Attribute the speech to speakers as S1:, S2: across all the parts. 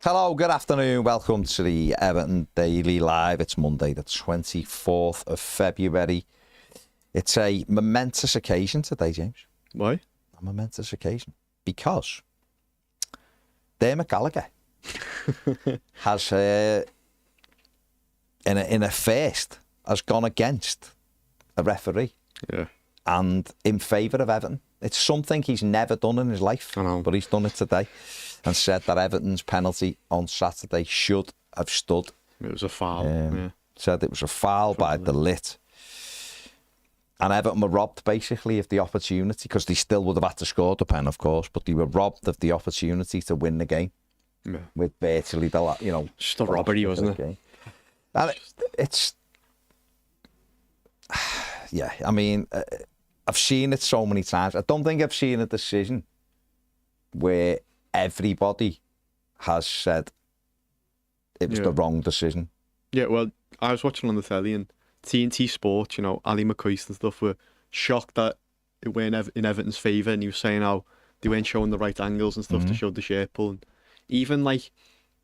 S1: Hello, good afternoon. Welcome to the Everton Daily Live. It's Monday, the 24th of February. It's a momentous occasion today, James.
S2: Why?
S1: A momentous occasion. Because Dermot Gallagher has, in a first, has gone against a referee.
S2: Yeah.
S1: And in favour of Everton. It's something he's never done in his life.
S2: I know.
S1: But he's done it today. And said that Everton's penalty on Saturday should have stood.
S2: It was a foul.
S1: Said it was a foul by the lit. And Everton were robbed, basically, of the opportunity, because they still would have had to score the pen, of course, but they were robbed of the opportunity to win the game.
S2: Yeah.
S1: With virtually the,
S2: Just a robbery, wasn't it?
S1: And it's... Yeah, I mean, I've seen it so many times. I don't think I've seen a decision where everybody has said it was the wrong decision.
S2: Yeah, well, I was watching on the telly and TNT Sports, Ali McCoist and stuff were shocked that it went in Everton's favour, and he was saying how they weren't showing the right angles and stuff to show the shape pull. And even like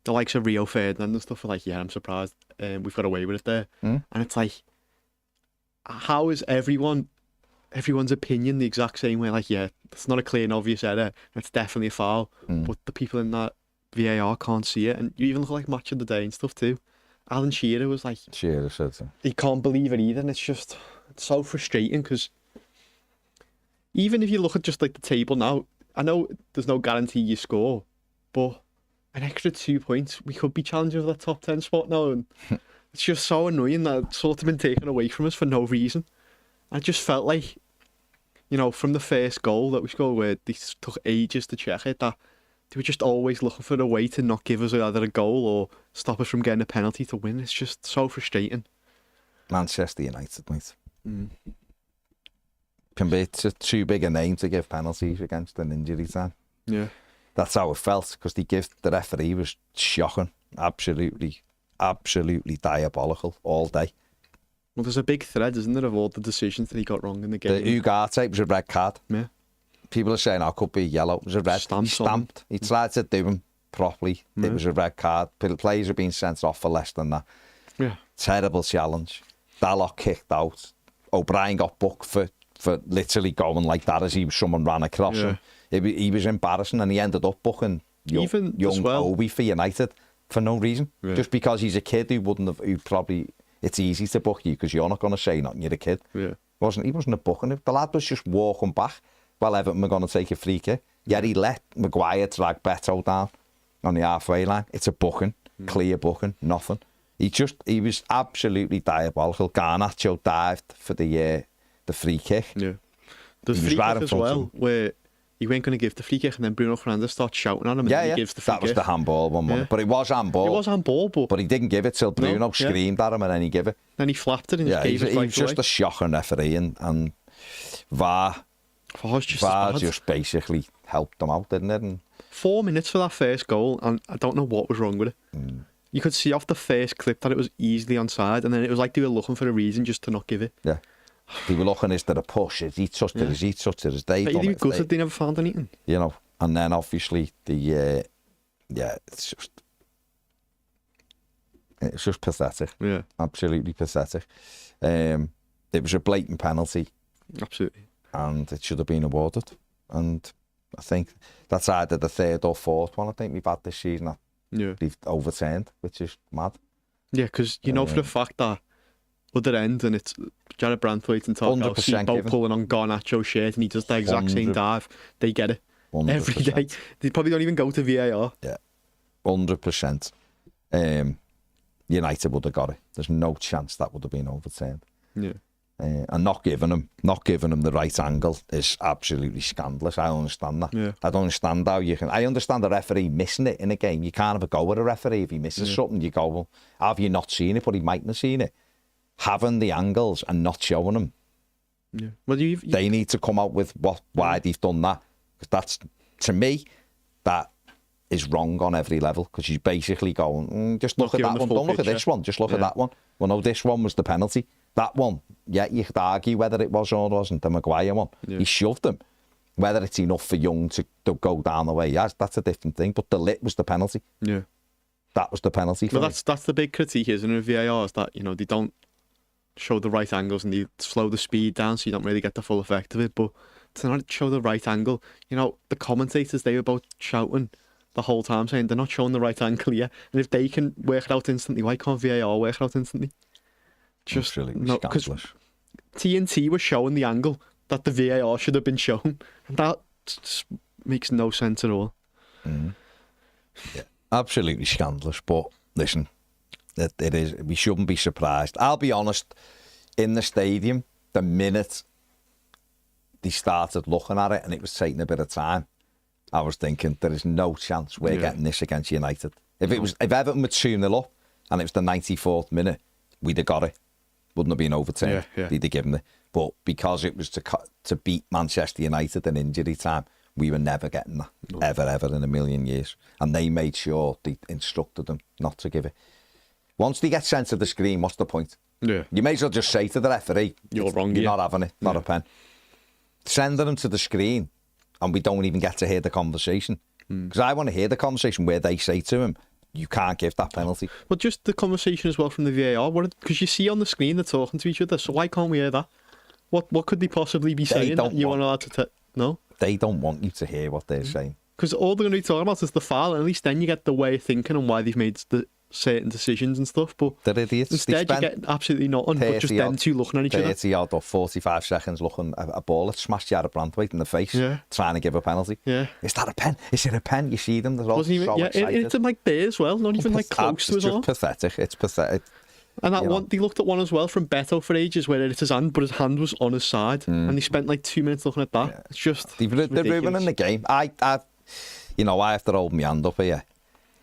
S2: the likes of Rio Ferdinand and stuff were like, yeah, I'm surprised we've got away with it there. And it's like, how is everyone's opinion the exact same way? Like, yeah, it's not a clear and obvious error. It's definitely a foul. But the people in that VAR can't see it. And you even look like Match of the Day and stuff too. Alan Shearer was like...
S1: Shearer said so.
S2: He can't believe it either. And it's so frustrating because even if you look at just like the table now, I know there's no guarantee you score, but an extra 2 points, we could be challenging for the top 10 spot now. And it's just so annoying that it's sort of been taken away from us for no reason. I just felt like, from the first goal that we scored, where they took ages to check it, that they were just always looking for a way to not give us either a goal or stop us from getting a penalty to win. It's just so frustrating.
S1: Manchester United, mate. Can be too big a name to give penalties against an injury time.
S2: Yeah.
S1: That's how it felt, because the referee was shocking. Absolutely diabolical all day.
S2: Well, there's a big thread, isn't there, of all the decisions that he got wrong in the game.
S1: The Ugarte was a red card.
S2: Yeah.
S1: People are saying, it could be yellow. It was a red. Stamped. He tried to do him properly. It was a red card. Players are being sent off for less than that.
S2: Yeah.
S1: Terrible challenge. Dalot kicked out. O'Brien got booked for literally going like that as someone ran across him. He was embarrassing, and he ended up booking young Toffee for United for no reason. Yeah. Just because he's a kid who probably... It's easy to book you because you're not going to say nothing. You're a kid. Yeah. He wasn't a booking. The lad was just walking back while Everton were going to take a free kick. Yet he let Maguire drag Beto down on the halfway line. It's a booking, clear booking, nothing. He was absolutely diabolical. Garnacho dived for the free kick.
S2: Yeah. The free kick as well, where he weren't going to give the free kick, and then Bruno Fernandes starts shouting at him, and he gives the free kick. That was
S1: the handball one, wasn't it? But it was handball.
S2: It was handball, but
S1: he didn't give it till Bruno screamed at him, and then he gave it.
S2: Then he flapped it and just gave it right away. He was
S1: just a shocking referee, and VAR just basically helped them out, didn't it? And
S2: 4 minutes for that first goal, and I don't know what was wrong with it. You could see off the first clip that it was easily onside, and then it was like they were looking for a reason just to not give it.
S1: Yeah. They were looking, is there a push? Is he touched it? Is he touched it? Is they done it?
S2: Good that they never found anything.
S1: And then obviously it's just pathetic. Yeah. Absolutely pathetic. It was a blatant penalty.
S2: Absolutely.
S1: And it should have been awarded. And I think that's either the third or fourth one I think we've had this season that they've overturned, which is mad. Yeah,
S2: because for the fact that other end, and it's Jared Branthwaite and Toffee both pulling on Garnacho's shirt, and he does the exact same dive. They get it 100%. Every day. They probably don't even go to VAR.
S1: Yeah, 100%. United would have got it. There's no chance that would have been overturned.
S2: Yeah.
S1: And not giving him the right angle is absolutely scandalous. I understand that. Yeah. I don't understand how you can. I understand the referee missing it in a game. You can't have a go with a referee if he misses something. You go, well, have you not seen it? But he mightn't have seen it. Having the angles and not showing them.
S2: Yeah. Well,
S1: they need to come out with why they've done that. Because that's, to me, that is wrong on every level. Because you're basically going, just look at that one. Don't look at this one. Just look at that one. Well, no, this one was the penalty. That one, you could argue whether it was or wasn't. The Maguire one, he shoved him. Whether it's enough for Young to go down the way, yes, that's a different thing. But the lit was the penalty.
S2: Yeah.
S1: that was the penalty for me.
S2: That's the big critique, isn't it, of VAR, is that, they don't show the right angles and they slow the speed down so you don't really get the full effect of it. But to not show the right angle, the commentators, they were both shouting the whole time saying they're not showing the right angle yet. And if they can work it out instantly, why can't VAR work it out instantly? Just
S1: really
S2: no, because TNT was showing the angle that the VAR should have been shown, and that just makes no sense at all.
S1: Yeah, absolutely scandalous. But listen, it is. We shouldn't be surprised. I'll be honest. In the stadium, the minute they started looking at it and it was taking a bit of time, I was thinking there is no chance we're getting this against United. If Everton were 2-0 up and it was the 94th minute, we'd have got it. Wouldn't have been overturned. They'd have given it. But because it was to beat Manchester United in injury time, we were never getting that. Ever in a million years. And they made sure they instructed them not to give it. Once they get sent to the screen, what's the point? Yeah. You may as well just say to the referee, you're wrong. You're not having it, not a pen. Sending them to the screen and we don't even get to hear the conversation. Because I want to hear the conversation where they say to him, you can't give that penalty.
S2: But just the conversation as well from the VAR, because you see on the screen they're talking to each other, so why can't we hear that? What could they possibly be saying that you aren't allowed to no?
S1: They don't want you to hear what they're saying.
S2: Because all they're going to be talking about is the foul, and at least then you get the way of thinking and why they've made the certain decisions and stuff. But
S1: they're idiots.
S2: Instead you get absolutely nothing, but just them two looking at each other.
S1: 30 odd or 45 seconds looking at a ball that smashed Jared Brandwaite in the face, trying to give a penalty. Yeah. Is that a pen? Is it a pen? You see them, they're all so excited.
S2: It's like there as well, not even like close to his arm.
S1: It's just pathetic. It's pathetic.
S2: And that one, they looked at one as well from Beto for ages where it hit his hand, but his hand was on his side, and they spent like 2 minutes looking at that. Yeah. It's just
S1: they're ruining the game. I have to hold my hand up here.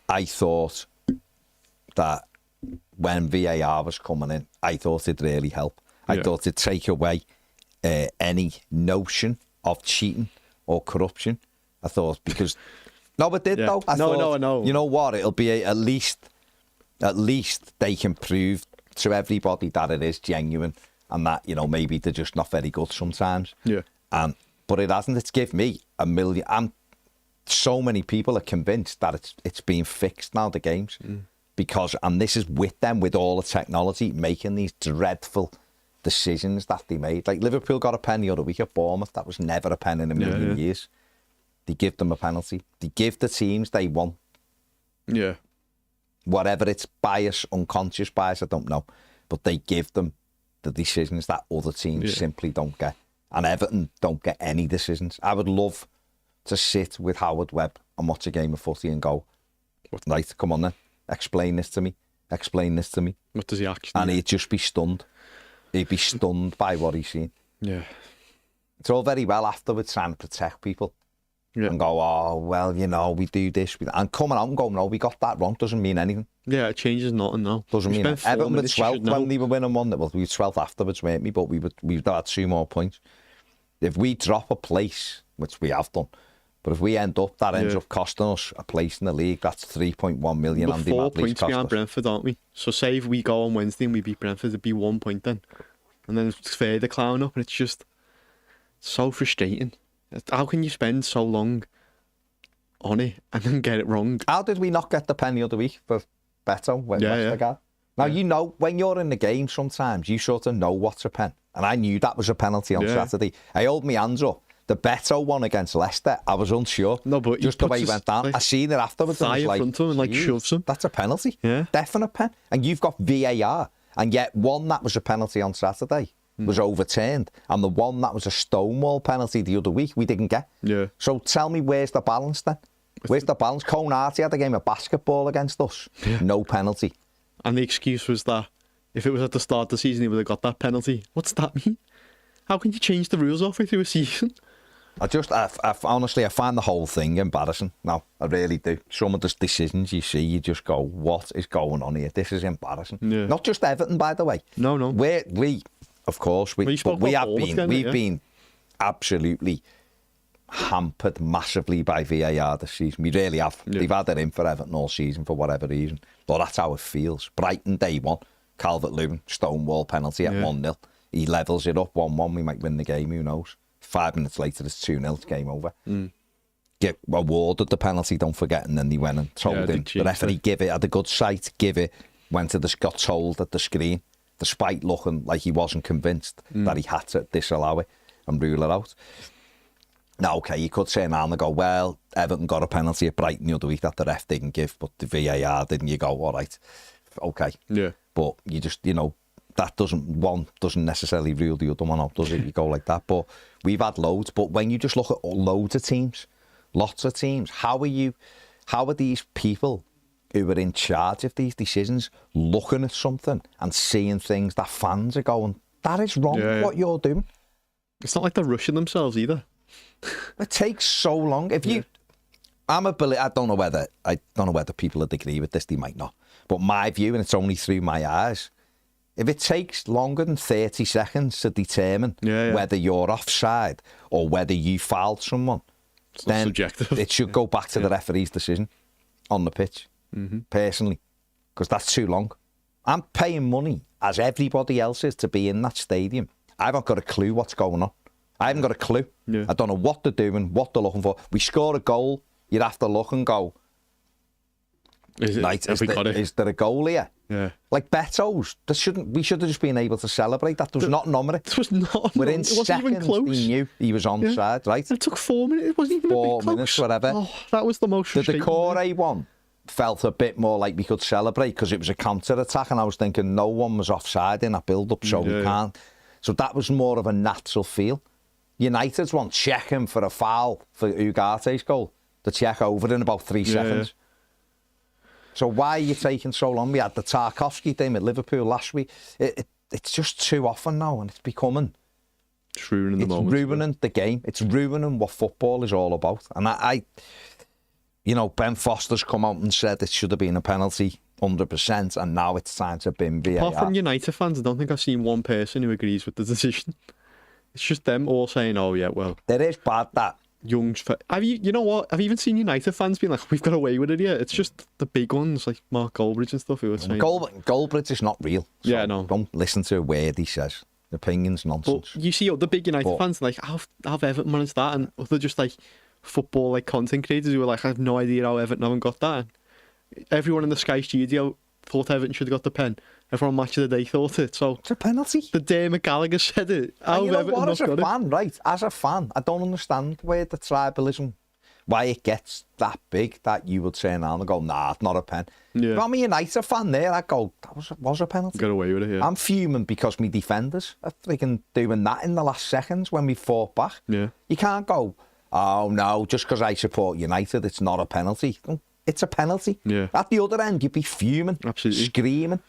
S1: I thought that when VAR was coming in, I thought it'd really help. I thought it'd take away any notion of cheating or corruption. I thought because it did though. I thought, you know what? It'll be at least they can prove to everybody that it is genuine and that, maybe they're just not very good sometimes. Yeah. But it hasn't. It's given me a million. So many people are convinced that it's being fixed now, the games. Because, and this is with them, with all the technology, making these dreadful decisions that they made. Like Liverpool got a pen the other week at Bournemouth. That was never a pen in a million years. They give them a penalty. They give the teams they want. Yeah. Whatever it's bias, unconscious bias, I don't know. But they give them the decisions that other teams simply don't get. And Everton don't get any decisions. I would love to sit with Howard Webb and watch a game of footy and go, right, come on then, explain this to me.
S2: What does he actually
S1: And he'd just be stunned. He'd be stunned by what he's seen. Yeah. It's all very well afterwards trying to protect people. Yeah. And go, oh, well, we do this. And coming out and going, no, we got that wrong, doesn't mean anything.
S2: Yeah, it changes nothing, no.
S1: Doesn't mean anything. Everton were 12th when they were winning one. Well, we were 12th afterwards, weren't we? But we've had 2 more points. If we drop a place, which we have done, but if we ends up costing us a place in the league, that's 3.1 million.
S2: We're 4 points behind Brentford, aren't we? So say if we go on Wednesday and we beat Brentford, it'd be 1 point then. And then it's further climbing up, and it's just so frustrating. How can you spend so long on it and then get it wrong?
S1: How did we not get the pen the other week for Beto when Westergaard? Now, when you're in the game sometimes, you sort of know what's a pen. And I knew that was a penalty on Saturday. I hold my hands up. The Beto one against Leicester, I was unsure. No, but just the way he went down. I seen it afterwards.
S2: Thigh in front of him and shoves him.
S1: That's a penalty. Yeah. Definite pen. And you've got VAR. And yet one that was a penalty on Saturday was overturned, and the one that was a Stonewall penalty the other week we didn't get. Yeah. So tell me, where's the balance then? Where's the balance? Konate had a game of basketball against us. Yeah. No penalty.
S2: And the excuse was that if it was at the start of the season, he would have got that penalty. What's that mean? How can you change the rules halfway through a season?
S1: Honestly, I find the whole thing embarrassing. No, I really do. Some of the decisions you see, you just go, what is going on here? This is embarrassing. Yeah. Not just Everton, by the way.
S2: No.
S1: Of course, we've been absolutely hampered massively by VAR this season. We really have. Yeah. They've had it in for Everton all season for whatever reason. But that's how it feels. Brighton, day one, Calvert-Lewin, Stonewall penalty at 1-0. He levels it up 1-1. We might win the game, who knows? 5 minutes later, it's 2-0, it's game over. get awarded the penalty, don't forget, and then they went and told him. The referee had a good sight, got told at the screen, despite looking like he wasn't convinced that he had to disallow it and rule it out. Now, okay, you could turn around and go, well, Everton got a penalty at Brighton the other week that the ref didn't give, but the VAR didn't. You go, all right, okay.
S2: Yeah.
S1: But you just, that doesn't necessarily rule the other one out, does it? You go like that. But we've had loads. But when you just look at loads of teams, lots of teams, how are these people who are in charge of these decisions looking at something and seeing things that fans are going, that is wrong, what you're doing?
S2: It's not like they're rushing themselves either.
S1: It takes so long. I don't know whether people would agree with this, they might not. But my view, and it's only through my eyes, if it takes longer than 30 seconds to determine whether you're offside or whether you fouled someone, then subjective. It should go back to the referee's decision on the pitch, personally, because that's too long. I'm paying money, as everybody else is, to be in that stadium. I haven't got a clue what's going on. I haven't got a clue. Yeah. I don't know what they're doing, what they're looking for. We score a goal, you'd have to look and go, is there a goal here?
S2: Yeah.
S1: Like Beto's, we should have just been able to celebrate that. There was nothing on it.
S2: It was not.
S1: Within seconds, he knew he was onside, right?
S2: It took 4 minutes. It wasn't even
S1: 4 minutes, whatever.
S2: Oh, that was the most frustrating.
S1: The Decore one felt a bit more like we could celebrate because it was a counter-attack, and I was thinking no one was offside in that build-up, so we can't. So that was more of a natural feel. United's one, checking for a foul for Ugarte's goal. The check over in about 3 seconds. So why are you taking so long? We had the Tarkowski thing at Liverpool last week. It's just too often now, and it's becoming...
S2: It's ruining the moment.
S1: It's ruining the game. It's ruining what football is all about. And I Ben Foster's come out and said it should have been a penalty, 100%, and now it's time to bin VAR.
S2: Apart from United fans, I don't think I've seen one person who agrees with the decision. It's just them all saying, oh, yeah, well...
S1: It is bad, that.
S2: You know what? Have you even seen United fans being like, we've got away with it here? It's just the big ones, like Mark Goldbridge and stuff, who are saying...
S1: Goldbridge is not real. So
S2: no.
S1: Don't listen to a word he says. The opinion's nonsense.
S2: But you see the big United fans, like, how Everton managed that? And they're just like football content creators who are like, I have no idea how Everton haven't got that. And everyone in the Sky studio thought Everton should have got the pen. Everyone on Match of the Day thought it. So
S1: it's a penalty.
S2: The day McGallagher said it. How Everton not got it?
S1: Right? As a fan, I don't understand where the tribalism, why it gets that big that you would turn around and go, nah, it's not a pen.
S2: Yeah.
S1: If I'm a United fan there, I'd go, that was a penalty.
S2: Got away with it, yeah.
S1: I'm fuming because my defenders are freaking doing that in the last seconds when we fought back.
S2: Yeah.
S1: You can't go, oh no, just because I support United, it's not a penalty. It's a penalty.
S2: Yeah.
S1: At the other end, you'd be fuming,
S2: absolutely
S1: screaming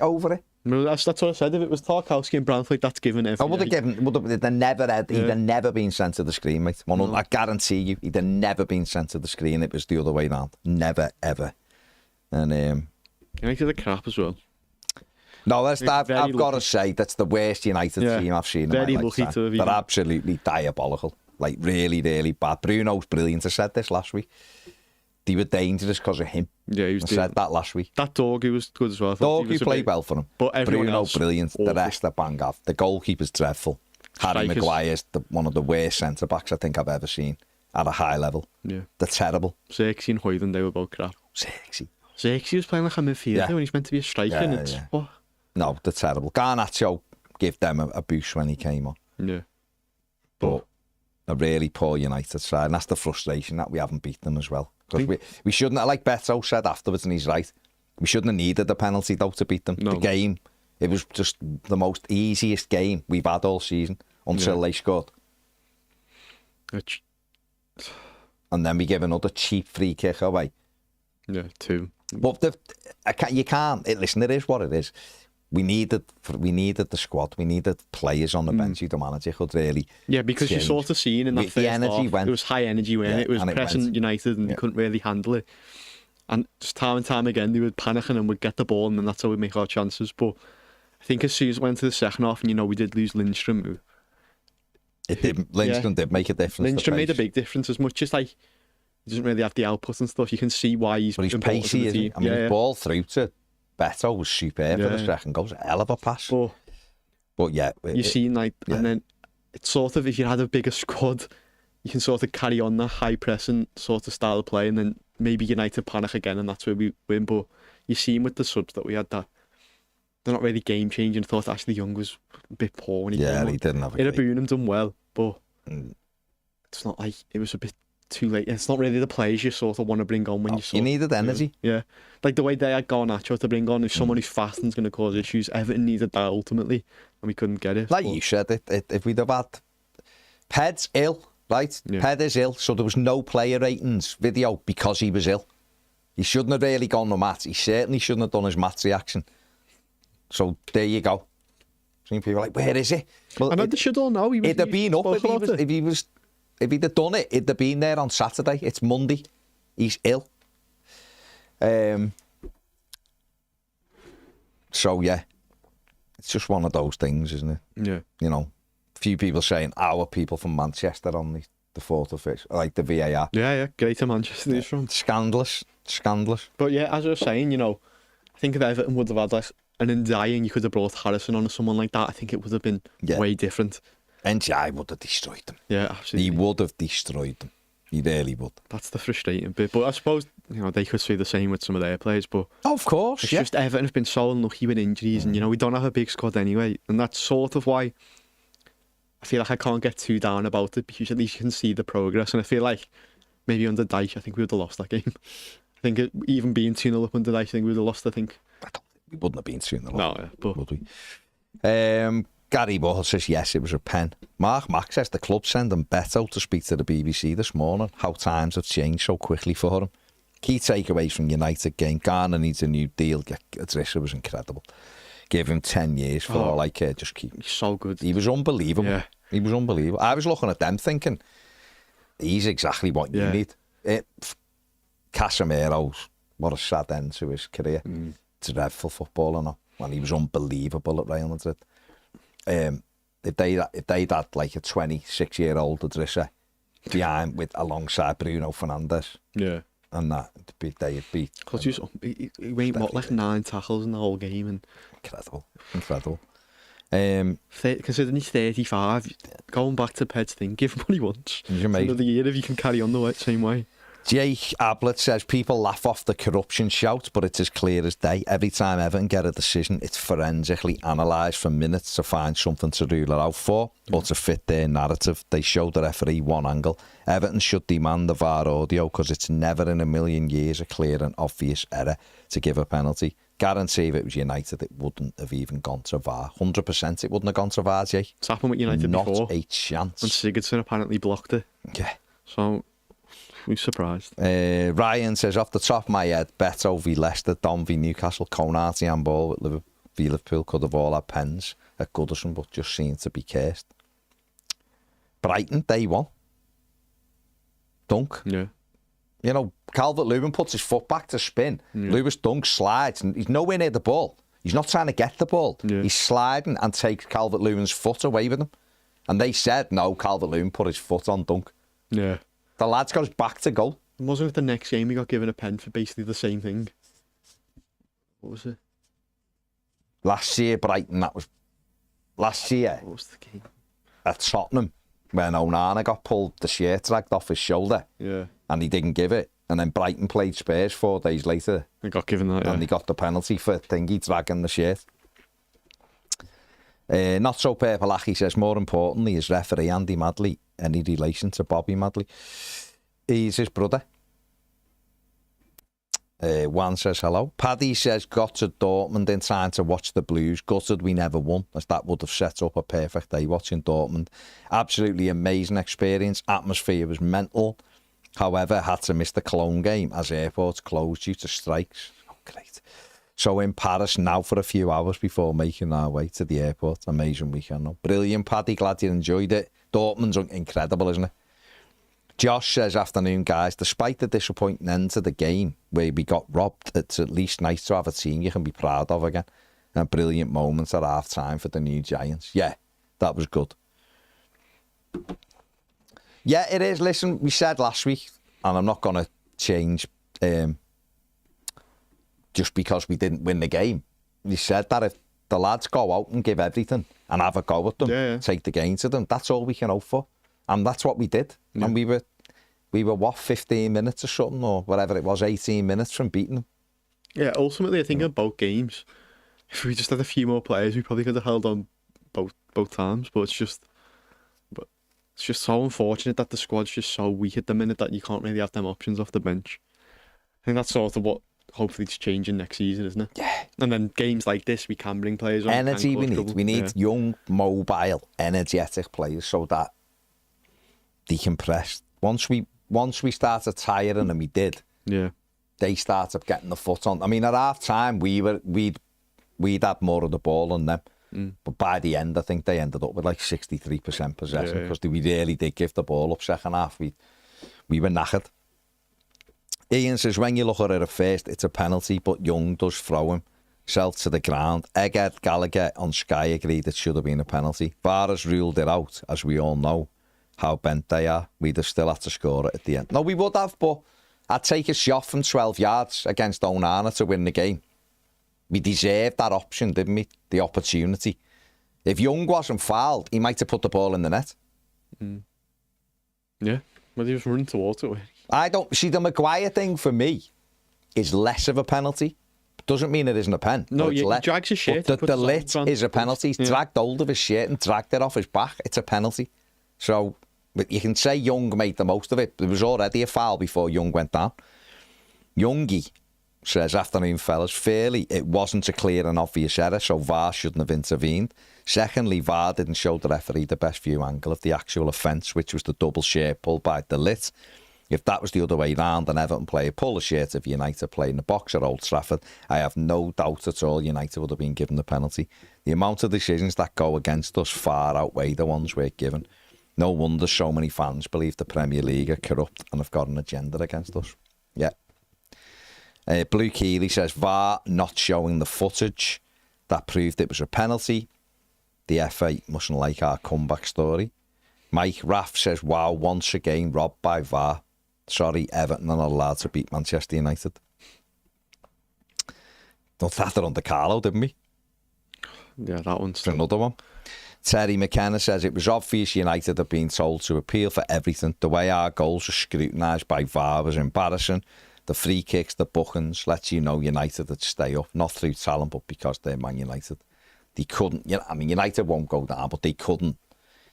S1: over it.
S2: No, that's what I said. If it was Tarkowski and Branthwaite, that's given every...
S1: I would have given... He'd have never been sent to the screen, mate. No. I guarantee you, he'd have never been sent to the screen. It was the other way round. Never, ever. And
S2: United are crap as well.
S1: No, I've got to say, that's the worst United team I've seen in my lifetime.
S2: Lucky to have
S1: They're absolutely diabolical. Like, really, really bad. Bruno's brilliant. I said this last week. They were dangerous because of him.
S2: Yeah, he was.
S1: I said that last week.
S2: That Dorgu was good as well.
S1: Dorgu played well for him.
S2: But everyone
S1: Bruno,
S2: else,
S1: brilliant.
S2: awful.
S1: The rest are bang off. The goalkeeper's dreadful. Harry Maguire's one of the worst centre-backs I think I've ever seen at a high level.
S2: Yeah.
S1: They're terrible.
S2: Xerxes and Hoyland, they were both crap. Xerxes was playing like a midfielder when he's meant to be a striker. What?
S1: No, they're terrible. Garnacho gave them a boost when he came on.
S2: Yeah.
S1: But a really poor United side. And that's the frustration that we haven't beat them as well. Because we shouldn't have, like Beto said afterwards, and he's right, we shouldn't have needed the penalty, though, to beat them. No. The game, it was just the most easiest game we've had all season until they scored. And then we give another cheap free kick away.
S2: Yeah, 2.
S1: But you can't. Listen, it is what it is. We needed the squad. We needed players on the bench who the manager could really.
S2: Yeah, because you sort of seen in that first half, it was high energy when it was pressing United and they couldn't really handle it. And just time and time again, they were panicking and would get the ball, and then that's how we make our chances. But I think as soon as it went to the second half, and we did lose Lindstrom.
S1: Lindstrom did make a difference.
S2: Lindstrom made a big difference. As much as he doesn't really have the output and stuff, you can see why he's.
S1: But he's pacey, isn't he? I mean, the ball through to Beto was superb for the second goal. It was a hell of a pass. But yeah,
S2: you seen and then it's sort of, if you had a bigger squad, you can sort of carry on that high pressing sort of style of play, and then maybe United panic again, and that's where we win. But you see with the subs that we had, that they're not really game changing. I thought Ashley Young was a bit poor when he came on.
S1: He didn't have a great...
S2: Boone done well, but it's not like it was a bit too late. It's not really the players you sort of want to bring on when
S1: you needed energy.
S2: Yeah, like the way they had Garnacho to bring on, if someone who's fast and's going to cause issues, Everton needed that ultimately, and we couldn't get it.
S1: Like you said, if we'd have had Ped's ill, right? Yeah. Ped is ill, so there was no player ratings video because he was ill. He shouldn't have really gone to Matt. He certainly shouldn't have done his Matt's reaction. So there you go. Some people are like, where is he? Well,
S2: and they should all know.
S1: It'd have been up if he'd have done it. It'd have been there on Saturday. It's Monday. He's ill. So yeah, it's just one of those things, isn't it?
S2: Yeah.
S1: You know, a few people saying our people from Manchester on the 4th of Fish, like the VAR.
S2: Yeah, Greater Manchester is from.
S1: Scandalous. But
S2: yeah, as I was saying, you know, I think if Everton would have had like an Ndiaye and you could have brought Harrison on or someone like that, I think it would have been way different.
S1: Ndiaye would have destroyed them.
S2: Yeah, absolutely.
S1: He would have destroyed them. He really would.
S2: That's the frustrating bit. But I suppose, you know, they could say the same with some of their players. But
S1: of course,
S2: it's just Everton have been so unlucky with injuries, and you know we don't have a big squad anyway, and that's sort of why I feel like I can't get too down about it, because at least you can see the progress. And I feel like maybe under Dyche, I think we would have lost that game. I think even being 2-0 up under Dyche, I think we would have lost. I think
S1: we wouldn't have been 2-0 up.
S2: No, yeah, but
S1: would we? Gary Ball says yes, it was a pen. Mark Mack says the club sent him Beto to speak to the BBC this morning. How times have changed so quickly for him. Key takeaways from United game. Garner needs a new deal. Adrissa was incredible. Give him 10 years for all I care. Just keep.
S2: He's so good.
S1: He was unbelievable.
S2: Yeah.
S1: He was unbelievable. I was looking at them thinking, he's exactly what you need. Casemiro's, what a sad end to his career. Dreadful footballer now. And he was unbelievable at Real Madrid. If they'd had like a 26-year-old Adrissa behind alongside Bruno Fernandes, and that they'd be.
S2: Because he went like 9 tackles in the whole game, and
S1: incredible.
S2: Considering he's 35, going back to Ped's thing, give him what he wants. Another year if you can carry on the same way.
S1: Jake Ablett says people laugh off the corruption shout, but it's as clear as day. Every time Everton get a decision, it's forensically analysed for minutes to find something to rule it out for, or to fit their narrative. They show the referee one angle. Everton should demand the VAR audio, because it's never in a million years a clear and obvious error to give a penalty. Guarantee if it was United, it wouldn't have even gone to VAR. 100% it wouldn't have gone to VAR, Jake.
S2: It's happened with United before.
S1: Not a chance.
S2: And Sigurdsson apparently blocked it.
S1: Yeah.
S2: So we're surprised.
S1: Ryan says, off the top of my head, Beto v Leicester, Don v Newcastle, Konate and Ball with Liverpool could have all had pens at Goodison, but just seemed to be cursed. Brighton, day one. Dunk.
S2: Yeah.
S1: You know, Calvert-Lewin puts his foot back to spin. Yeah. Lewis Dunk slides, and he's nowhere near the ball. He's not trying to get the ball. Yeah. He's sliding and takes Calvert-Lewin's foot away with him. And they said, no, Calvert-Lewin put his foot on Dunk.
S2: Yeah.
S1: The lad's got his back to goal.
S2: Wasn't it the next game he got given a pen for basically the same thing? What was it?
S1: Last year, Brighton, that was... Last year...
S2: What was the game?
S1: At Tottenham, when Onana got pulled, the shirt dragged off his shoulder.
S2: Yeah.
S1: And he didn't give it. And then Brighton played Spurs 4 days later.
S2: They got given that,
S1: And he got the penalty for Thingy dragging the shirt. Not so Purple says, more importantly, is referee Andy Madley any relation to Bobby Madley? He's his brother. Juan says hello. Paddy says, got to Dortmund in time to watch the Blues. Gutted we never won, as that would have set up a perfect day watching Dortmund. Absolutely amazing experience. Atmosphere was mental. However, had to miss the Cologne game as airports closed due to strikes. Oh, great. So in Paris now for a few hours before making our way to the airport. Amazing weekend. No? Brilliant, Paddy. Glad you enjoyed it. Dortmund's incredible, isn't it? Josh says, afternoon, guys. Despite the disappointing end to the game where we got robbed, it's at least nice to have a team you can be proud of again. And brilliant moments at half-time for the new Giants. Yeah, that was good. Yeah, it is. Listen, we said last week, and I'm not going to change just because we didn't win the game. We said that if the lads go out and give everything and have a go at them, take the game to them, that's all we can hope for. And that's what we did. Yeah. And we were, what, 15 minutes or something, or whatever it was, 18 minutes from beating them. Yeah,
S2: ultimately, I think in both games, if we just had a few more players, we probably could have held on both times. But it's just so unfortunate that the squad's just so weak at the minute that you can't really have them options off the bench. I think that's sort of what hopefully it's changing next season, isn't it?
S1: Yeah.
S2: And then games like this, we can bring players on.
S1: Energy we need. We need young, mobile, energetic players so that they can press. Once we started tiring, and we did, they started getting the foot on. I mean, at half time, we'd had more of the ball than them. But by the end, I think they ended up with like 63% possession because we really did give the ball up second half. We were knackered. Ian says, when you look at it at first, it's a penalty, but Young does throw him. Self to the ground. Eggert Gallagher on Sky agreed it should have been a penalty. VAR has ruled it out, as we all know how bent they are. We'd have still had to score it at the end. No, we would have, but I'd take a shot from 12 yards against Onana to win the game. We deserved that option, didn't we? The opportunity. If Young wasn't fouled, he might have put the ball in the net.
S2: Yeah, well, he was running towards it.
S1: I don't see the Maguire thing for me is less of a penalty. Doesn't mean it isn't a pen.
S2: No, he drags his shirt.
S1: The lit is a penalty. He's dragged hold of his shirt and dragged it off his back. It's a penalty. So you can say Young made the most of it. There was already a foul before Young went down. Youngie says, afternoon fellas, fairly, it wasn't a clear and obvious error, so VAR shouldn't have intervened. Secondly, VAR didn't show the referee the best view angle of the actual offence, which was the double shirt pull by De Ligt. If that was the other way round and Everton player pull a shirt of United play in the box at Old Trafford, I have no doubt at all United would have been given the penalty. The amount of decisions that go against us far outweigh the ones we're given. No wonder so many fans believe the Premier League are corrupt and have got an agenda against us. Yeah. Blue Keeley says, VAR not showing the footage that proved it was a penalty. The FA mustn't like our comeback story. Mike Raff says, wow, once again robbed by VAR. Sorry, Everton are not allowed to beat Manchester United. Don't have that under Carlo, didn't we?
S2: Yeah, that one's
S1: another one. Terry McKenna says, it was obvious United had been told to appeal for everything. The way our goals were scrutinised by VAR was embarrassing. The free kicks, the bookings, lets you know United would stay up, not through talent, but because they're Man United. They couldn't, I mean, United won't go down, but they couldn't.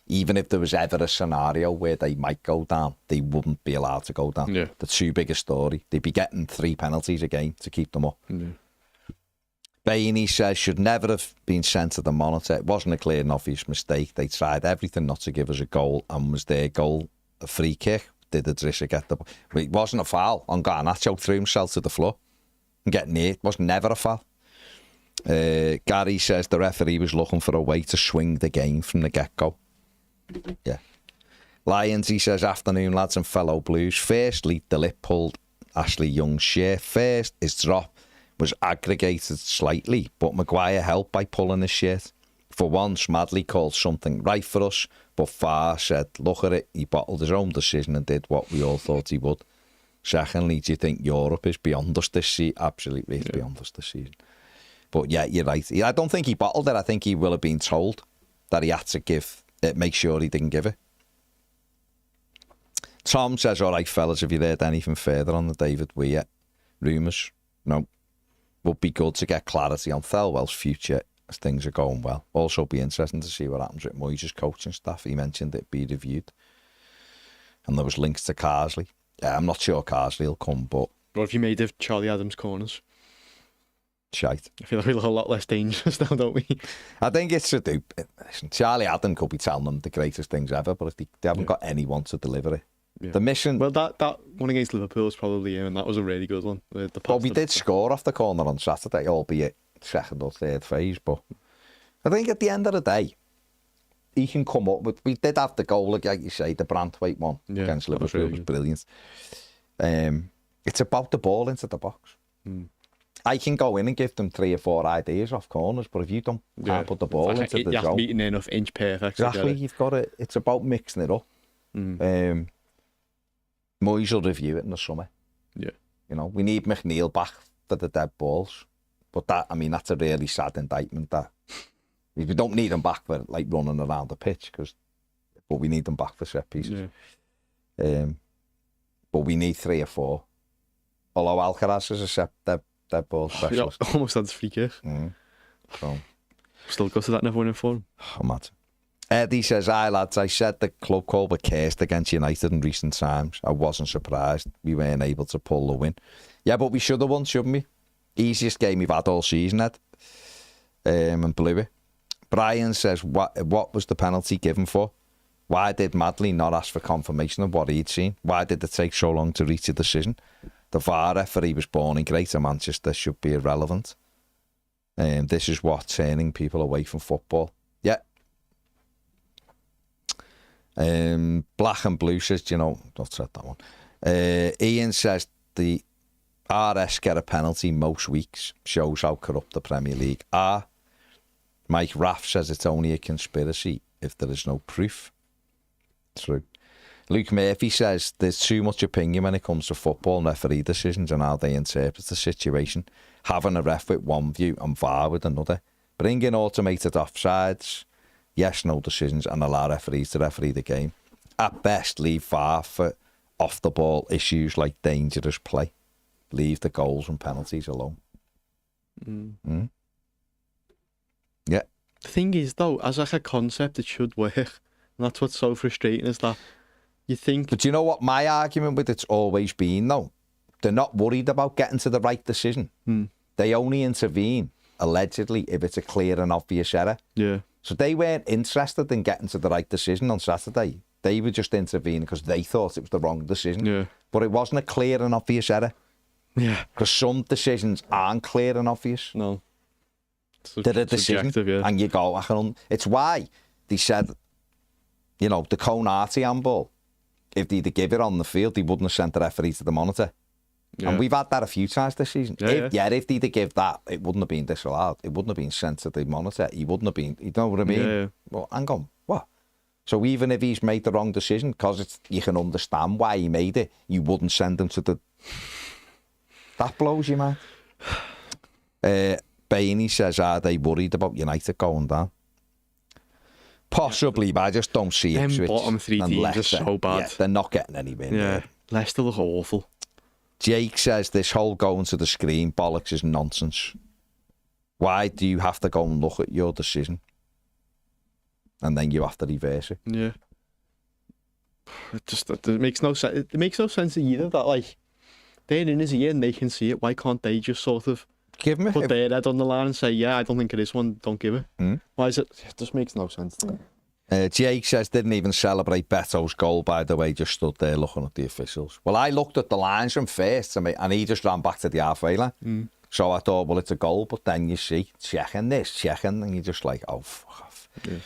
S1: Even if there was ever a scenario where they might go down, they wouldn't be allowed to go down.
S2: Yeah.
S1: The too big a story. They'd be getting 3 penalties a game to keep them up.
S2: Yeah.
S1: Bainey says, should never have been sent to the monitor. It wasn't a clear and obvious mistake. They tried everything not to give us a goal, and was their goal a free kick? Did Idrissa get the... But it wasn't a foul on Garnacho, threw himself to the floor and get near. It was never a foul. Gary says the referee was looking for a way to swing the game from the get-go. Yeah. Lions, he says, afternoon lads and fellow Blues. Firstly, De Ligt pulled Ashley Young's shirt. First, his drop was aggregated slightly, but Maguire helped by pulling his shirt. For once, Madley called something right for us, but Farr said, look at it, he bottled his own decision and did what we all thought he would. Secondly, do you think Europe is beyond us this season? Absolutely, it's beyond us this season. But yeah, you're right. I don't think he bottled it. I think he will have been told that he had to give it, make sure he didn't give it. Tom says, all right, fellas, have you heard anything further on the David Weir rumours? No. Would be good to get clarity on Thelwell's future as things are going well. Also be interesting to see what happens with Moyes' coaching staff. He mentioned it be reviewed. And there was links to Carsley. Yeah, I'm not sure Carsley will come, but...
S2: What have you made of Charlie Adams' corners?
S1: Shite.
S2: I feel like we look a lot less dangerous now, don't we?
S1: I think it's to do... Listen, Charlie Adams could be telling them the greatest things ever, but if they haven't got anyone to deliver it. Yeah. The mission...
S2: Well, that one against Liverpool was probably him, and that was a really good one.
S1: Well, we did score off the corner on Saturday, albeit second or third phase, but I think at the end of the day, he can come up with... We did have the goal, like you say, the Branthwaite one against Liverpool. It was brilliant. It's about the ball into the box. I can go in and give them 3 or 4 ideas off corners, but if you can't put the ball into the zone...
S2: You have to be enough inch perfect.
S1: Exactly, you've got it. It's about mixing it up. Moyes will review it in the summer.
S2: Yeah.
S1: You know, we need McNeil back for the dead balls. But that, I mean, that's a really sad indictment that we don't need him back for like running around the pitch, because but we need them back for set pieces.
S2: Yeah.
S1: But we need 3 or 4. Although Alcaraz is a dead ball specialist.
S2: Yeah, almost had his free kick.
S1: So.
S2: Still gutted that never went in for him.
S1: Oh, mad. Eddie says, "Hi lads, I said the club called were cursed against United in recent times. I wasn't surprised. We weren't able to pull the win. Yeah, but we should have won, shouldn't we? Easiest game we've had all season, Ed. And blew it." Brian says, what was the penalty given for? Why did Madley not ask for confirmation of what he'd seen? Why did it take so long to reach a decision? The VAR referee was born in Greater Manchester should be irrelevant. This is what turning people away from football. Yeah. Black and Blue says, I've said that one. Ian says the RS get a penalty most weeks. Shows how corrupt the Premier League are. Mike Raff says it's only a conspiracy if there is no proof. True. Luke Murphy says there's too much opinion when it comes to football and referee decisions and how they interpret the situation. Having a ref with one view and VAR with another. Bring in automated offsides, yes/no decisions, and allow referees to referee the game. At best, leave VAR for off-the-ball issues like dangerous play. Leave the goals and penalties alone. Yeah.
S2: The thing is, though, as like a concept, it should work. And that's what's so frustrating is that you think...
S1: But you know what my argument with it's always been, though? They're not worried about getting to the right decision. They only intervene, allegedly, if it's a clear and obvious error.
S2: Yeah.
S1: So they weren't interested in getting to the right decision on Saturday. They were just intervening because they thought it was the wrong decision.
S2: Yeah.
S1: But it wasn't a clear and obvious error.
S2: Yeah.
S1: Because some decisions aren't clear and obvious.
S2: No.
S1: They're a decision.
S2: Yeah.
S1: And you go, it's why they said, the Cone-Arty handball, if they'd give it on the field, they wouldn't have sent the referee to the monitor. Yeah. And we've had that a few times this season. If they'd give that, it wouldn't have been disallowed. It wouldn't have been sent to the monitor. He wouldn't have been, you know what I mean?
S2: Yeah.
S1: Well, hang on, what? So even if he's made the wrong decision, because you can understand why he made it, you wouldn't send him to the... That blows you, man. Bainey says, are they worried about United going down? Possibly, but I just don't see it.
S2: Them bottom 3 teams are so bad.
S1: Yeah, they're not getting anywhere.
S2: Yeah, Leicester look awful.
S1: Jake says this whole going to the screen bollocks is nonsense. Why do you have to go and look at your decision? And then you have to reverse it.
S2: Yeah. It makes no sense. It makes no sense either that, like, they're in his ear and they can see it. Why can't they just sort of put their head on the line and say, yeah, I don't think it is one, don't give it. Why is it? It just makes no sense to me.
S1: Jake says didn't even celebrate Beto's goal, by the way, just stood there looking at the officials. Well, I looked at the lines from first and he just ran back to the halfway line. So I thought, well, it's a goal, but then you see checking, and you're just like, oh, fuck off. Yeah.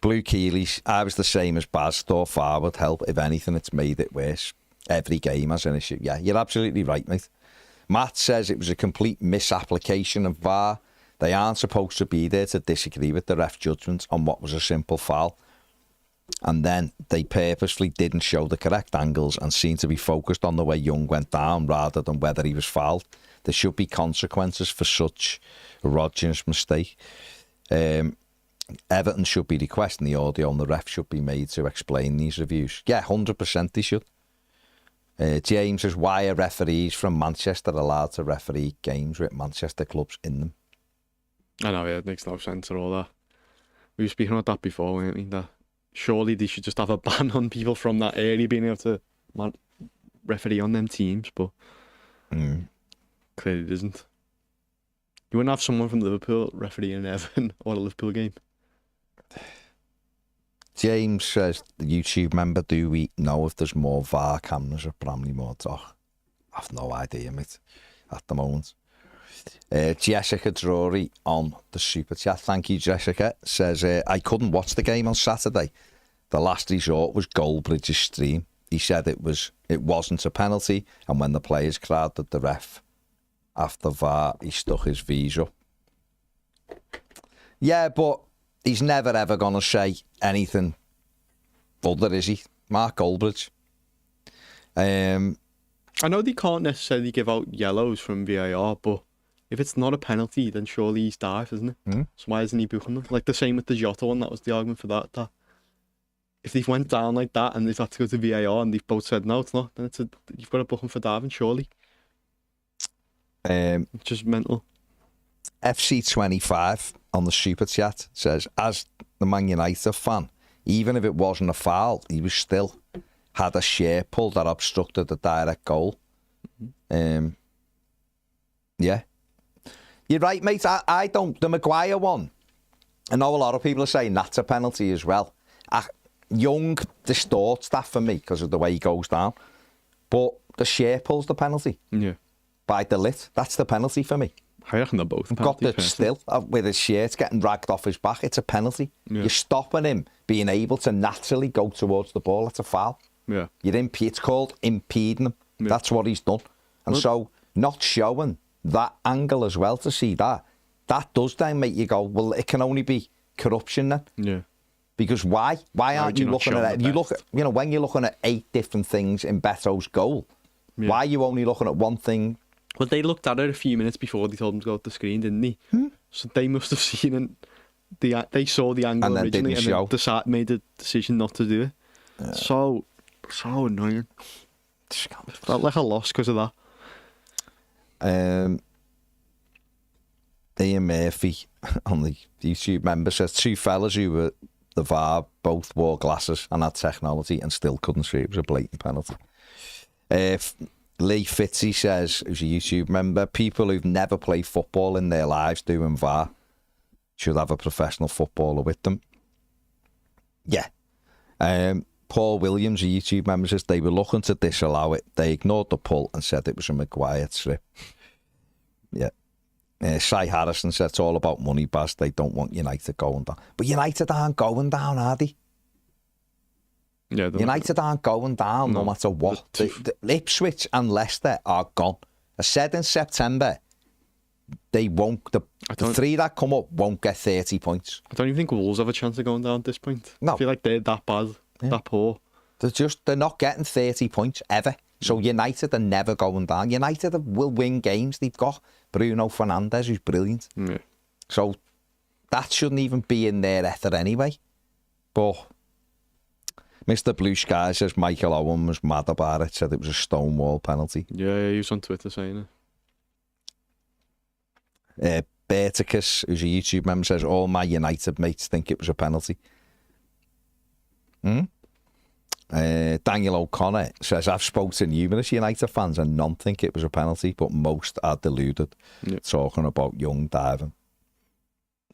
S1: Blue Keeley, I was the same as Baz, thought VAR would help. If anything, it's made it worse. Every game has an issue. Yeah, you're absolutely right, mate. Matt says it was a complete misapplication of VAR. They aren't supposed to be there to disagree with the ref judgment on what was a simple foul. And then they purposely didn't show the correct angles and seemed to be focused on the way Young went down rather than whether he was fouled. There should be consequences for such a Rodgers mistake. Everton should be requesting the audio and the ref should be made to explain these reviews. Yeah, 100% they should. James says, why are referees from Manchester allowed to referee games with Manchester clubs in them?
S2: I know, yeah, it makes no sense at all, that. We were speaking about that before, weren't we? That surely they should just have a ban on people from that area being able to referee on them teams, but clearly it isn't. You wouldn't have someone from Liverpool refereeing Everton or a Liverpool game.
S1: James says, the YouTube member, do we know if there's more VAR cameras at Bramley Moor Dock? I've no idea, mate, at the moment. Jessica Drury on the Super Chat, thank you, Jessica, says, I couldn't watch the game on Saturday. The last resort was Goldbridge's stream. He said it wasn't a penalty, and when the players crowded the ref after VAR, he stuck his V's up. Yeah, but he's never ever going to say anything other, is he? Mark Goldbridge.
S2: I know they can't necessarily give out yellows from VAR, but if it's not a penalty, then surely he's daft, isn't it? So why isn't he booking them? Like the same with the Jota one, that was the argument for that if they've went down like that and they've had to go to VAR and they've both said no, it's not, then you've got to book him for diving, surely. Just mental.
S1: FC25 on the super chat says, as the Man United fan, even if it wasn't a foul, he was still had a shirt pull that obstructed the direct goal. Yeah. You're right, mate. I don't. The Maguire one, I know a lot of people are saying that's a penalty as well. Young distorts that for me because of the way he goes down. But the shirt pull's the penalty.
S2: Yeah.
S1: By the lit. That's the penalty for me.
S2: I reckon they're both
S1: got the still with his shirt getting dragged off his back. It's a penalty. Yeah. You're stopping him being able to naturally go towards the ball. That's a foul.
S2: Yeah.
S1: It's called impeding him. Yeah. That's what he's done. And so not showing that angle as well to see that does then make you go, well, it can only be corruption then.
S2: Yeah.
S1: Because why aren't you looking at it? You look at, when you're looking at 8 different things in Beto's goal, why are you only looking at one thing?
S2: Well, they looked at it a few minutes before they told him to go off the screen, didn't they? So they must have seen it. They saw the angle
S1: and
S2: originally and then made the decision not to do it. Yeah. So annoying. Felt like a loss because of that.
S1: Ian Murphy on the YouTube member says 2 fellas who were the VAR both wore glasses and had technology and still couldn't see it was a blatant penalty. Lee Fitzy says, who's a YouTube member, people who've never played football in their lives doing VAR should have a professional footballer with them. Yeah. Paul Williams, a YouTube member, says they were looking to disallow it. They ignored the pull and said it was a Maguire trip. Yeah. Cy Harrison said it's all about money, Baz. They don't want United going down. But United aren't going down, are they?
S2: Yeah,
S1: United aren't going down no matter what. The Ipswich and Leicester are gone. I said in September, they won't. The 3 that come up won't get 30 points.
S2: I don't even think Wolves have a chance of going down at this point.
S1: No.
S2: I feel like they're that bad, that poor.
S1: They're not getting 30 points ever. So United are never going down. United will win games. They've got Bruno Fernandes, who's brilliant.
S2: Yeah.
S1: So that shouldn't even be in their effort anyway. But Mr. Blue Sky says Michael Owen was mad about it, said it was a stonewall penalty.
S2: Yeah, he was on Twitter saying
S1: it. Berticus, who's a YouTube member, says all my United mates think it was a penalty. Daniel O'Connor says I've spoken to numerous United fans and none think it was a penalty, but most are deluded, talking about Young diving.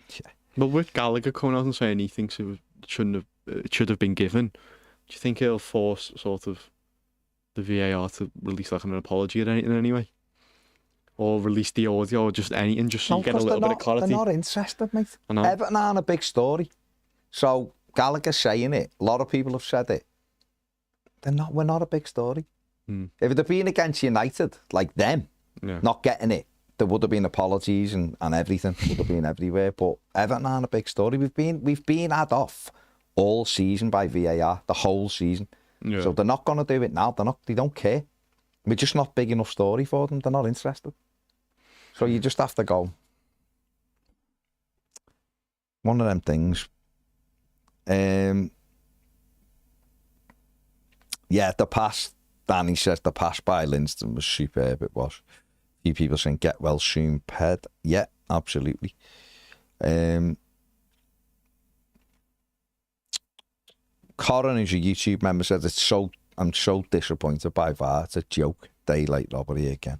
S1: Yeah.
S2: Well, with Gallagher coming out and saying he thinks it should have been given, do you think it'll force sort of the VAR to release like an apology or anything anyway? Or release the audio or just anything, just so you get a little bit of clarity?
S1: They're not interested, mate. Everton aren't a big story. So Gallagher's saying it. A lot of people have said it. We're not a big story. If it had been against United, like them, not getting it, there would have been apologies and everything. Would have been everywhere. But Everton aren't a big story. We've been had off all season by VAR, the whole season. Yeah. So they're not going to do it now. They don't care. We're just not big enough story for them. They're not interested. So you just have to go. One of them things. Yeah, the pass, Danny says the pass by Linston was superb, it was. A few people saying get well soon, Ped. Yeah, absolutely. Corin, who's a YouTube member, said I'm so disappointed by VAR. It's a joke. Daylight robbery again.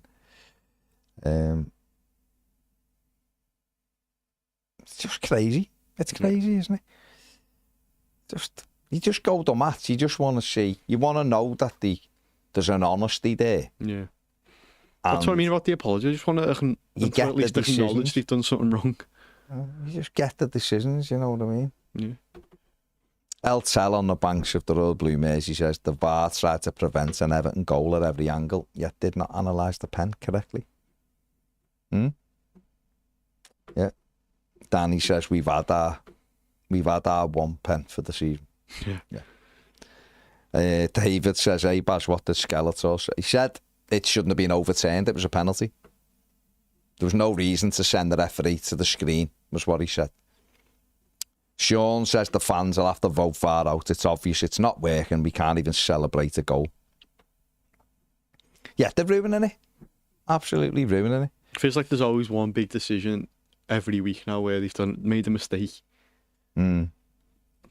S1: It's just crazy. It's crazy, isn't it? You just go to match. You just want to see. You want to know that there's an honesty there.
S2: Yeah. That's what I mean about the apology. I just want to at least acknowledge they've done something wrong.
S1: You just get the decisions, you know what I mean?
S2: Yeah.
S1: El Tel on the banks of the Royal Blue Mersey says the VAR tried to prevent an Everton goal at every angle, yet did not analyse the pen correctly. Yeah. Danny says we've had our 1 pen for the season. Yeah. David says, hey Baz, what did Skeletor say? He said it shouldn't have been overturned, it was a penalty. There was no reason to send the referee to the screen, was what he said. Sean says the fans will have to vote far out. It's obvious it's not working. We can't even celebrate a goal. Yeah, they're ruining it. Absolutely ruining it.
S2: It feels like there's always one big decision every week now where they've made a mistake.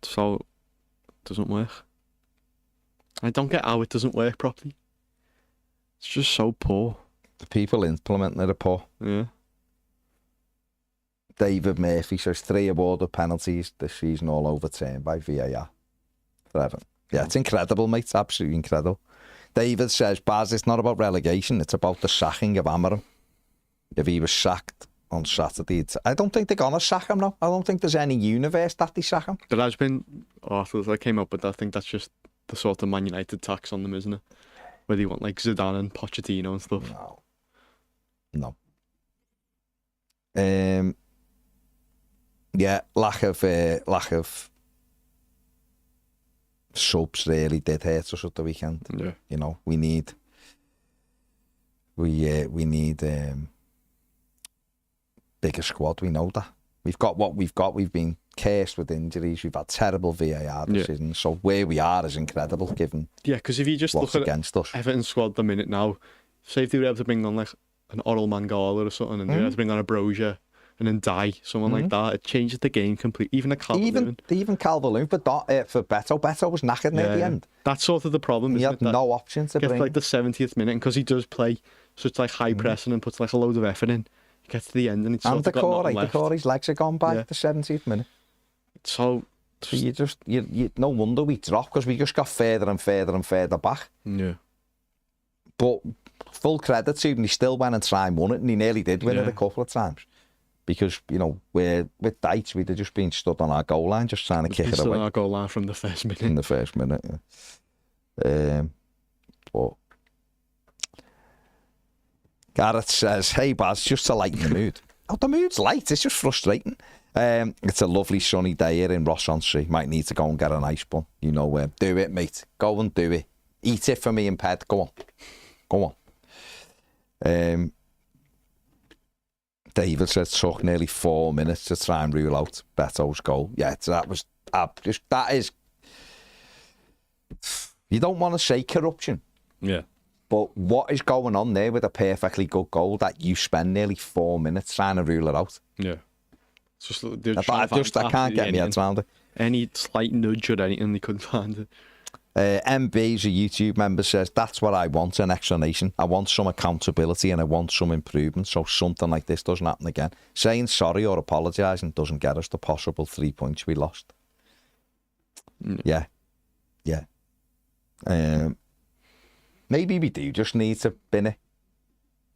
S2: So it doesn't work. I don't get how it doesn't work properly. It's just so poor.
S1: The people implementing it are poor.
S2: Yeah.
S1: David Murphy says 3 awarded penalties this season all overturned by VAR. For Everton. Yeah, it's incredible, mate. It's absolutely incredible. David says, Baz, it's not about relegation. It's about the sacking of Amarim. If he was sacked on Saturday, I don't think they're going to sack him now. I don't think there's any universe that they sack him.
S2: There has been articles that came up, but I think that's just the sort of Man United tax on them, isn't it? Where they want like Zidane and Pochettino and stuff.
S1: No. Yeah, lack of subs really did hurt us at the weekend.
S2: Yeah.
S1: You know, we need bigger squad. We know that. We've got what we've got. We've been cursed with injuries. We've had terrible VAR decisions. Yeah. So where we are is incredible, given
S2: because if you just look at Everton's squad the minute now, say if they were able to bring on like an Oral Mangala or something, and they were able to bring on a Brozier and then someone like that, it changes the game completely. Even a Calvert-Lewin.
S1: Even Calvert-Lewin for Beto. Beto was knackered near the end.
S2: That's sort of the problem.
S1: He had no option to bring.
S2: Like the 70th minute, and because he does play such like high pressing and puts like a load of effort in, he gets to the end and it's sort of got nothing left.
S1: His legs are gone by the 70th minute.
S2: So
S1: you no wonder we dropped, because we just got further and further and further back.
S2: Yeah.
S1: But full credit to him, he still went and tried and won it, and he nearly did win it a couple of times. Because, you know, with Dites, we'd have just been stood on our goal line, just trying to kick it away.
S2: On our goal line from the first minute.
S1: In the first minute, yeah. But Gareth says, hey, Baz, just to lighten the mood. Oh, the mood's light. It's just frustrating. It's a lovely sunny day here in Ross-on-Sea. Might need to go and get an ice bun. You know, do it, mate. Go and do it. Eat it for me and Ped. Go on. David said it took nearly 4 minutes to try and rule out Beto's goal. Yeah, that is. You don't want to say corruption.
S2: Yeah.
S1: But what is going on there with a perfectly good goal that you spend nearly 4 minutes trying to rule it out?
S2: Yeah.
S1: I can't get my head around it.
S2: Any slight nudge or anything, they couldn't find it.
S1: MB's a YouTube member says, that's what I want, an explanation. I want some accountability and I want some improvement so something like this doesn't happen again. Saying sorry or apologising doesn't get us the possible 3 points we lost. Yeah. Maybe we do just need to bin it.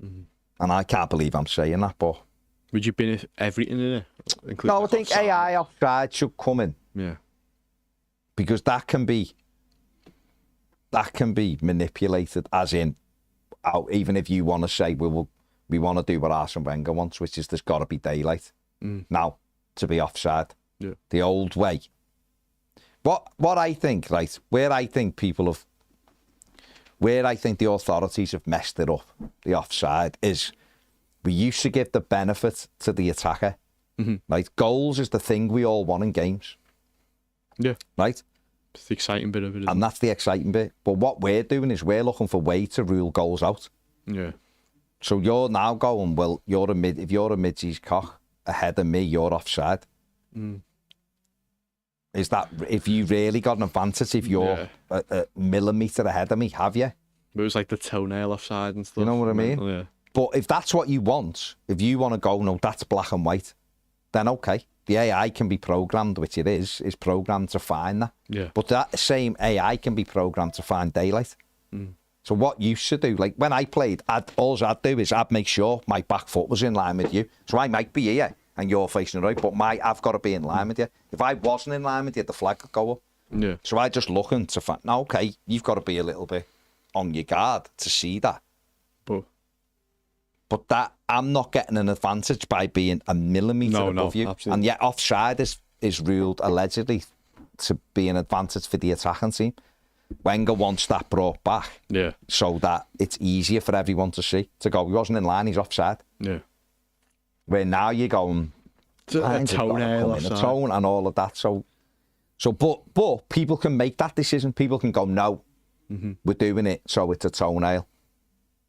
S1: And I can't believe I'm saying that, but...
S2: Would you bin everything in it?
S1: No, I think AI offside should come in.
S2: Yeah.
S1: Because that can be manipulated, as in, even if you want to say we want to do what Arsene Wenger wants, which is there's got to be daylight now to be offside.
S2: Yeah.
S1: The old way. What I think, right, where I think the authorities have messed it up, the offside, is we used to give the benefit to the attacker. Right, goals is the thing we all want in games.
S2: Yeah.
S1: Right.
S2: It's the exciting bit of it.
S1: And that's the exciting bit. But what we're doing is we're looking for a way to rule goals out.
S2: Yeah.
S1: So you're now going, well, if you're a midgie's cock ahead of me, you're offside. Is that, if you really got an advantage, if you're a millimetre ahead of me, have you?
S2: It was like the toenail offside and stuff.
S1: You know what I mean?
S2: Yeah.
S1: But if that's what you want, if you want to go, no, that's black and white, then okay. The AI can be programmed, which it is programmed to find that.
S2: Yeah.
S1: But that same AI can be programmed to find daylight. So what you should do, like when I played, all I'd do is I'd make sure my back foot was in line with you. So I might be here and you're facing right, but I've got to be in line with you. If I wasn't in line with you, the flag would go up.
S2: Yeah.
S1: So I just looking to find, now, okay, you've got to be a little bit on your guard to see that. But that, I'm not getting an advantage by being a millimetre above you.
S2: Absolutely.
S1: And yet offside is ruled allegedly to be an advantage for the attacking team. Wenger wants that brought back.
S2: Yeah.
S1: So that it's easier for everyone to see. To go, he wasn't in line, he's offside.
S2: Yeah.
S1: Where now you're going,
S2: a toenail
S1: a tone and all of that. So, but people can make that decision. People can go, no, we're doing it, so it's a toenail,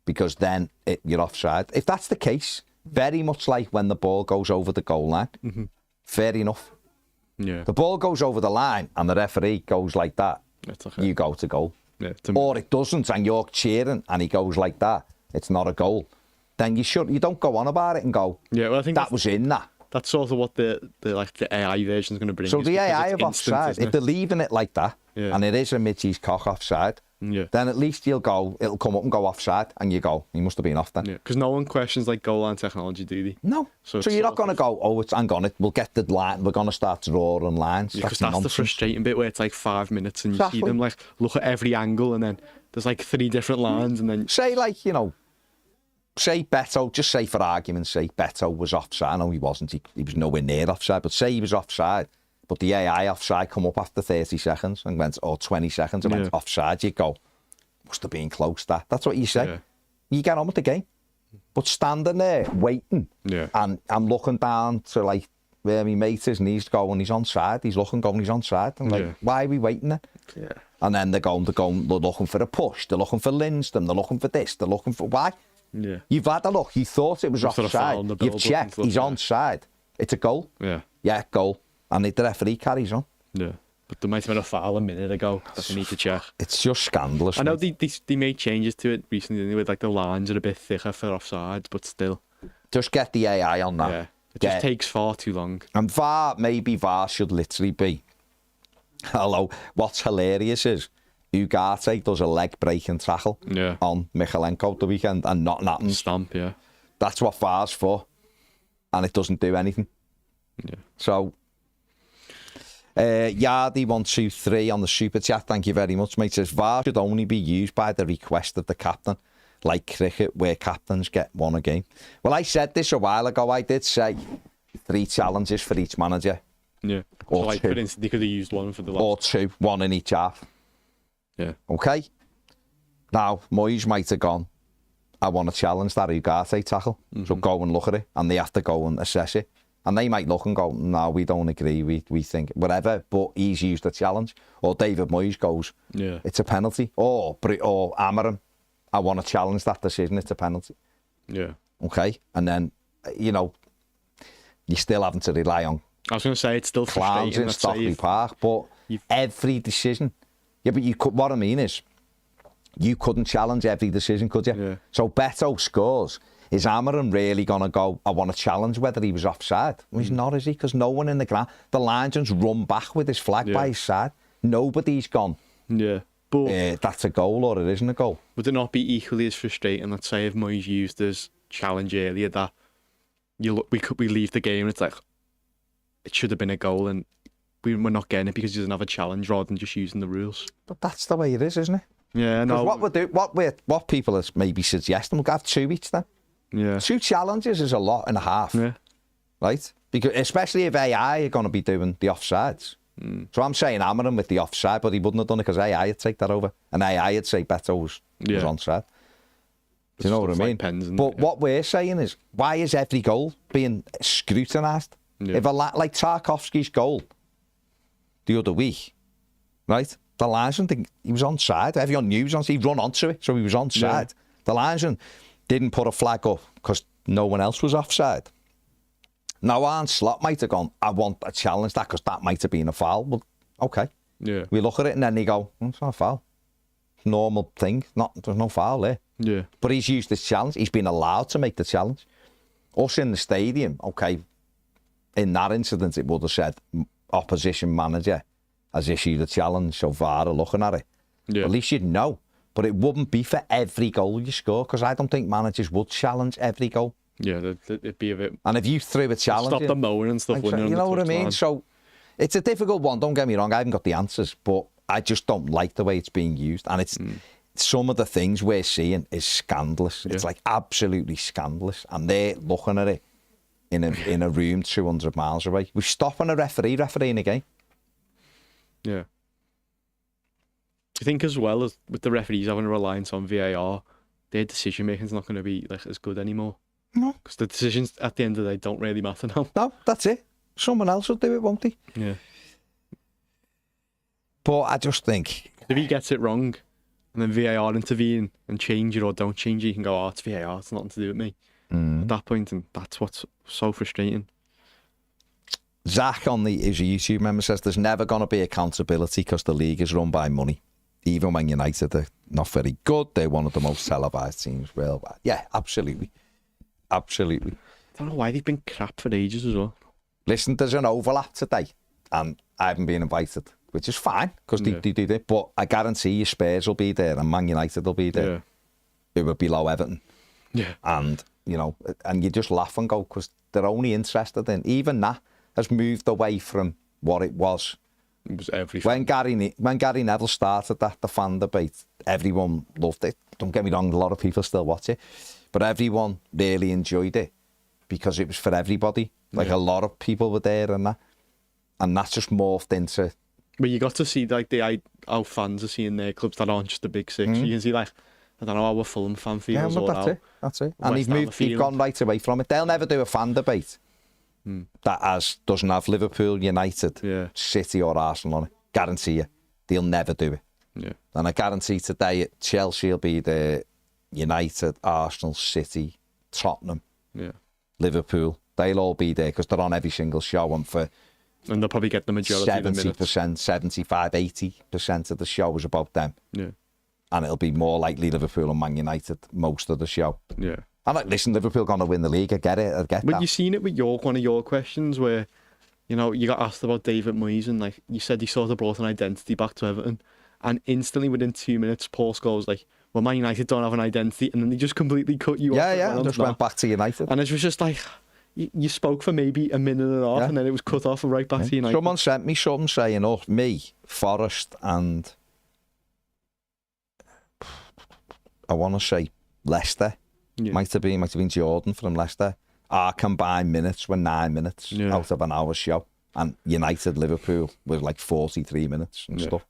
S1: because then you're offside. If that's the case, very much like when the ball goes over the goal line, fair enough.
S2: Yeah.
S1: The ball goes over the line and the referee goes like that.
S2: Okay.
S1: You go to goal.
S2: Yeah,
S1: or it doesn't, and you're cheering and he goes like that. It's not a goal. Then you don't go on about it and go,
S2: yeah, well, I think
S1: that was in that.
S2: That's sort of what the AI version is going to bring.
S1: So the AI of offside, if they're leaving it like that, and it is a Midgie's cock offside, then at least it'll come up and go offside, and you go, he must have been off then.
S2: Because no one questions like goal line technology, do they?
S1: No. So you're not going to go, we'll get the line, we're going to start drawing lines.
S2: Because that's the frustrating bit where it's like 5 minutes and you see them like look at every angle and then there's like 3 different lines and then...
S1: Say like, say Beto, just say for argument's sake, Beto was offside. No, he wasn't. He was nowhere near offside, but say he was offside. But the AI offside come up after 30 seconds and went, or 20 seconds and went offside. You go, must have been close, that. That's what you say. Yeah. You get on with the game. But standing there, waiting, and I'm looking down to like where my mate is and he's going, he's onside. He's looking, going, he's onside. I'm like, why are we waiting there?
S2: Yeah.
S1: And then they're looking for a push. They're looking for Lindstrom. They're looking for this. They're looking for, why?
S2: Yeah.
S1: You've had a look. You thought it was offside. You've checked. He's onside. It's a goal.
S2: Yeah.
S1: Yeah, goal. And the referee carries on.
S2: Yeah. But there might have been a foul a minute ago that they need to check.
S1: It's just scandalous.
S2: I know they made changes to it recently, didn't they, with like the lines are a bit thicker for offside, but still.
S1: Just get the AI on that.
S2: Yeah. It just takes far too long.
S1: And VAR should literally be. Hello. What's hilarious is Ugarte does a leg-breaking tackle on Michalenko the weekend and not nothing.
S2: Stamp, yeah.
S1: That's what VAR's for. And it doesn't do anything.
S2: Yeah.
S1: So, Yardy123 on the super chat, thank you very much, mate. Says VAR should only be used by the request of the captain, like cricket, where captains get one a game. Well, I said this a while ago. I did say 3 challenges for each manager.
S2: Yeah.
S1: Or
S2: so like,
S1: 2.
S2: for instance, they could have used one for the last.
S1: Or 2, 1 in each half.
S2: Yeah.
S1: Okay? Now, Moyes might have gone, I want to challenge that Ugarte tackle. So go and look at it, and they have to go and assess it. And they might look and go, no, we don't agree, we think, whatever, but he's used a challenge. Or David Moyes goes, it's a penalty. Or Amarim, I want to challenge that decision, it's a penalty.
S2: Yeah.
S1: Okay? And then, you're still having to rely on
S2: I was going to say, it's still
S1: clowns in Stockley Park, but every decision... Yeah, but you could. What I mean is, you couldn't challenge every decision, could you?
S2: Yeah.
S1: So Beto scores. Is Amarim really going to go, I want to challenge whether he was offside? Well, he's not, is he? Because no one in the ground... The linesman's run back with his flag by his side. Nobody's gone.
S2: Yeah. But
S1: that's a goal or it isn't a goal.
S2: Would it not be equally as frustrating, let's say, if Moyes used his challenge earlier, that we leave the game and it's like, it should have been a goal and we're not getting it because he doesn't have a challenge rather than just using the rules.
S1: But that's the way it is, isn't it?
S2: Yeah, no.
S1: What people are maybe suggesting, we'll have 2 each then.
S2: Yeah.
S1: 2 challenges is a lot and a half. Yeah. Right? Because especially if AI are going to be doing the offsides. So I'm saying Amarim with the offside, but he wouldn't have done it because AI would take that over. And AI would say Beto was onside. Do you know what I mean? But what we're saying is, why is every goal being scrutinised? Yeah. If like Tarkovsky's goal the other week, right? The linesman think he was onside. Everyone knew he was onside. He run onto it, so he was onside. Yeah. The linesman didn't put a flag up because no one else was offside. Now, Arne Slot might have gone, I want to challenge that because that might have been a foul. Well, okay.
S2: Yeah.
S1: We look at it and then they go, it's not a foul. Normal thing. There's no foul there.
S2: Yeah.
S1: But he's used this challenge. He's been allowed to make the challenge. Us in the stadium, okay, in that incident, it would have said opposition manager has issued a challenge, so VAR are looking at it. Yeah. At least you'd know. But it wouldn't be for every goal you score, because I don't think managers would challenge every goal.
S2: Yeah, it'd be a bit...
S1: And if you threw a challenge...
S2: Stop the mowing and stuff.
S1: You know what I mean? So, it's a difficult one, don't get me wrong, I haven't got the answers, but I just don't like the way it's being used. And it's... Some of the things we're seeing is scandalous. Yeah. It's like absolutely scandalous. And they're looking at it in a room 200 miles away. We're stopping a refereeing a game.
S2: Yeah. Do you think as well as with the referees having a reliance on VAR, their decision making is not going to be like as good anymore?
S1: No.
S2: Because the decisions at the end of the day don't really matter now.
S1: No, that's it. Someone else will do it, won't he?
S2: Yeah.
S1: But I just think...
S2: If he gets it wrong, and then VAR intervene and change it or don't change it, you can go, oh, it's VAR, it's nothing to do with me. At that point, and that's what's so frustrating.
S1: Zach on his YouTube member says there's never going to be accountability because the league is run by money. Even when United are not very good, they're one of the most televised teams worldwide. Yeah, absolutely. Absolutely.
S2: I don't know why they've been crap for ages as well.
S1: Listen, there's an overlap today, and I haven't been invited, which is fine because they do it. But I guarantee you Spurs will be there and Man United will be there. Who were below Everton.
S2: Yeah.
S1: And, you know, and you just laugh and go because they're only interested in, even that has moved away from what it was.
S2: It was everything.
S1: When Gary Neville started that, the fan debate, everyone loved it. Don't get me wrong, a lot of people still watch it. But everyone really enjoyed it because it was for everybody. Like a lot of people were there and that. And that's just morphed into...
S2: But you got to see like how fans are seeing their clubs that aren't just the big six. You can see like, I don't know how a Fulham fan feels or how...
S1: That's it. And they've gone right away from it. They'll never do a fan debate that doesn't have Liverpool, United, City or Arsenal on it. Guarantee you. They'll never do it.
S2: Yeah.
S1: And I guarantee today Chelsea will be there, United, Arsenal, City, Tottenham, Liverpool. They'll all be there because they're on every single show and
S2: they'll probably get the majority of the minutes.
S1: 70%, 75, 80% of the show is about them.
S2: Yeah.
S1: And it'll be more likely Liverpool and Man United most of the show.
S2: Yeah.
S1: I'm like, listen, Liverpool going to win the league. I get it. I get that.
S2: But you've seen it with one of your questions where, you know, you got asked about David Moyes and like you said he sort of brought an identity back to Everton. And instantly within 2 minutes, Paul Scholes like, well, Man United don't have an identity. And then they just completely cut you off.
S1: Yeah, just went back to United.
S2: And it was just like... You spoke for maybe a minute and a half and then it was cut off and right back to United.
S1: Someone sent me something saying, me, Forest and I want to say Leicester, might have been Jordan from Leicester, our combined minutes were 9 minutes out of an hour show. And United, Liverpool was like 43 minutes and stuff.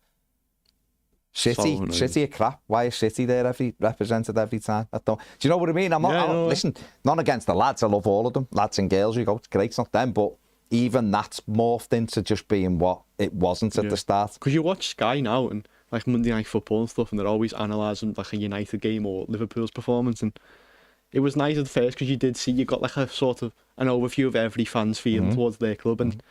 S1: City are crap. Why is City there represented every time? I don't. Do you know what I mean? Listen, not against the lads. I love all of them, lads and girls. You go, it's great, it's not them, but even that's morphed into just being what it wasn't at the start.
S2: Because you watch Sky now and like Monday Night Football and stuff, and they're always analysing like a United game or Liverpool's performance, and it was nice at first because you got like a sort of an overview of every fan's feeling towards their club, and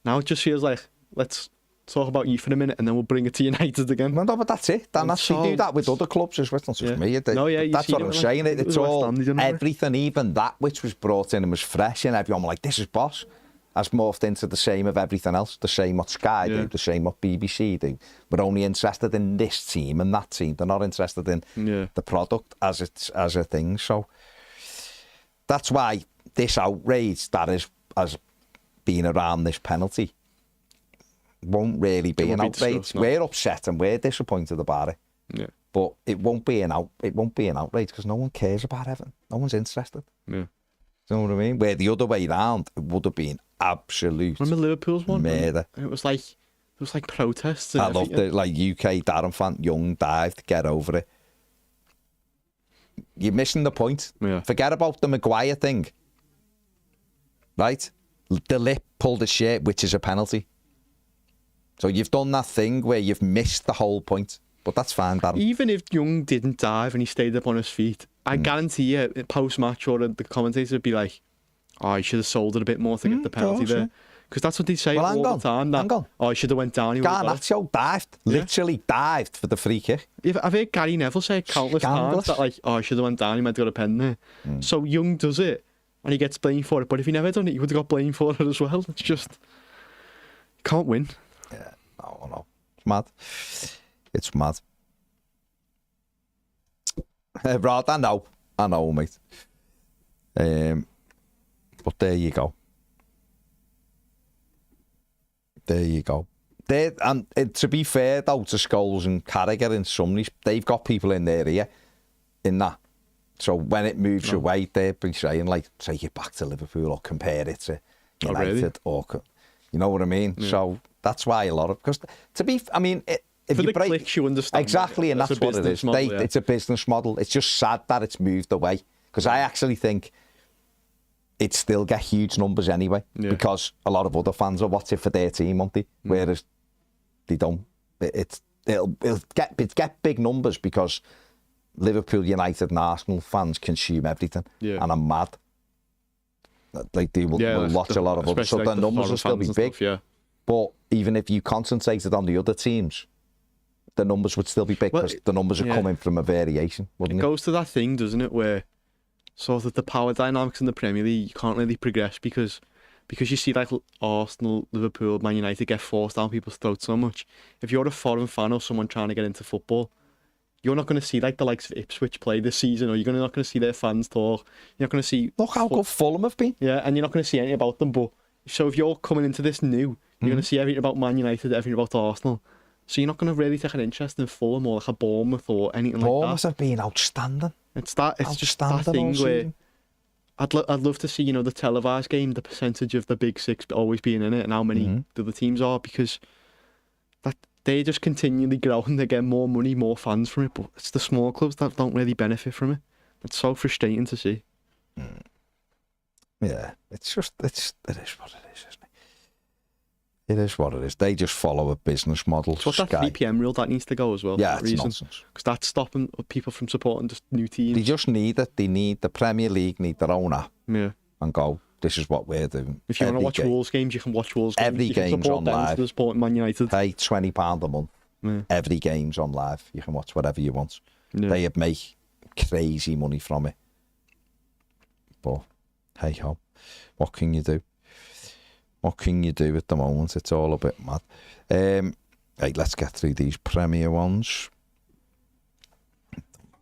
S2: now it just feels like let's talk about you for a minute and then we'll bring it to United again.
S1: No, but that's it. They do that with other clubs as well. It's not just me. That's what I'm saying. It's all everything, even that which was brought in and was fresh, and everyone was like, this is boss, has morphed into the same of everything else. The same what Sky do, the same what BBC do. We're only interested in this team and that team. They're not interested in the product as a thing. So that's why this outrage that has been around this penalty won't really be an outrage. We're upset and we're disappointed about it. Yeah. But it won't be an outrage because no one cares about Everton. No one's interested. Yeah. Do you know what I mean? Where the other way round, it would have been absolute.
S2: Remember Liverpool's one?
S1: Murder.
S2: And it was like protests. And
S1: I loved it. Like UK Darren fan, Young dived, get over it. You're missing the point. Yeah. Forget about the Maguire thing. Right? The lip pulled his shirt, which is a penalty. So you've done that thing where you've missed the whole point. But that's fine, Darren.
S2: Even if Young didn't dive and he stayed up on his feet, I guarantee you, post-match or the commentators would be like, oh, he should have sold it a bit more to get the penalty there. Because that's what they say all the time. He should have went down.
S1: Garnacho dived, literally dived for the free kick.
S2: I've heard Gary Neville say countless times that like, he should have went down, he might have got a pen there. So Young does it and he gets blamed for it. But if he never done it, he would have got blamed for it as well. It's just, you can't win.
S1: Yeah, no. It's mad. It's mad. Right, I know, mate. But there you go. And to be fair, though, to Scholes and Carragher and Sumneys, they've got people in their ear in that. So when it moves away, they'll be saying, like, take it back to Liverpool or compare it to United or... You know what I mean? Yeah. So that's why a lot of... Because if
S2: for
S1: you
S2: the clicks, you understand.
S1: Exactly, and that's what it is. It's a business model. It's just sad that it's moved away. Because I actually think it'd still get huge numbers anyway, because a lot of other fans will watch it for their team, won't they? Whereas they don't. It'll get big numbers because Liverpool, United and Arsenal fans consume everything and are mad. Like they will watch a lot of other, so the numbers will still be big.
S2: Stuff,
S1: but even if you concentrated on the other teams, the numbers would still be big because the numbers are coming from a variation, wouldn't it?
S2: It goes to that thing, doesn't it, where sort of the power dynamics in the Premier League, you can't really progress because you see like Arsenal, Liverpool, Man United get forced down people's throats so much. If you're a foreign fan or someone trying to get into football, you're not going to see like the likes of Ipswich play this season, or you're not going to see their fans talk. You're not going to see...
S1: Look how good Fulham have been.
S2: Yeah, and you're not going to see anything about them. But so if you're coming into this new, you're going to see everything about Man United, everything about Arsenal. So you're not going to really take an interest in Fulham or like a Bournemouth or anything like that.
S1: Bournemouth have been outstanding.
S2: It's just that thing where I'd love to see, the televised game, the percentage of the big six always being in it and how many the other teams are, because that they just continually grow and they get more money, more fans from it, but it's the small clubs that don't really benefit from it. It's so frustrating to see.
S1: Yeah, it is what it is, isn't it? It is what it is. They just follow a business model.
S2: So that 3 PM rule, that needs to go as well.
S1: Yeah,
S2: for that
S1: it's
S2: reason.
S1: nonsense.
S2: Because that's stopping people from supporting just new teams.
S1: They just need it. They need the Premier League, need their own app.
S2: Yeah.
S1: And go, this is what we're doing.
S2: If you want to watch Wolves games, you can watch Wolves games.
S1: Every game's on live.
S2: Support Man United.
S1: Pay £20 a month.
S2: Yeah.
S1: Every game's on live. You can watch whatever you want.
S2: Yeah.
S1: They make crazy money from it. But hey ho, what can you do? What can you do at the moment? It's all a bit mad. Right, let's get through these Premier ones.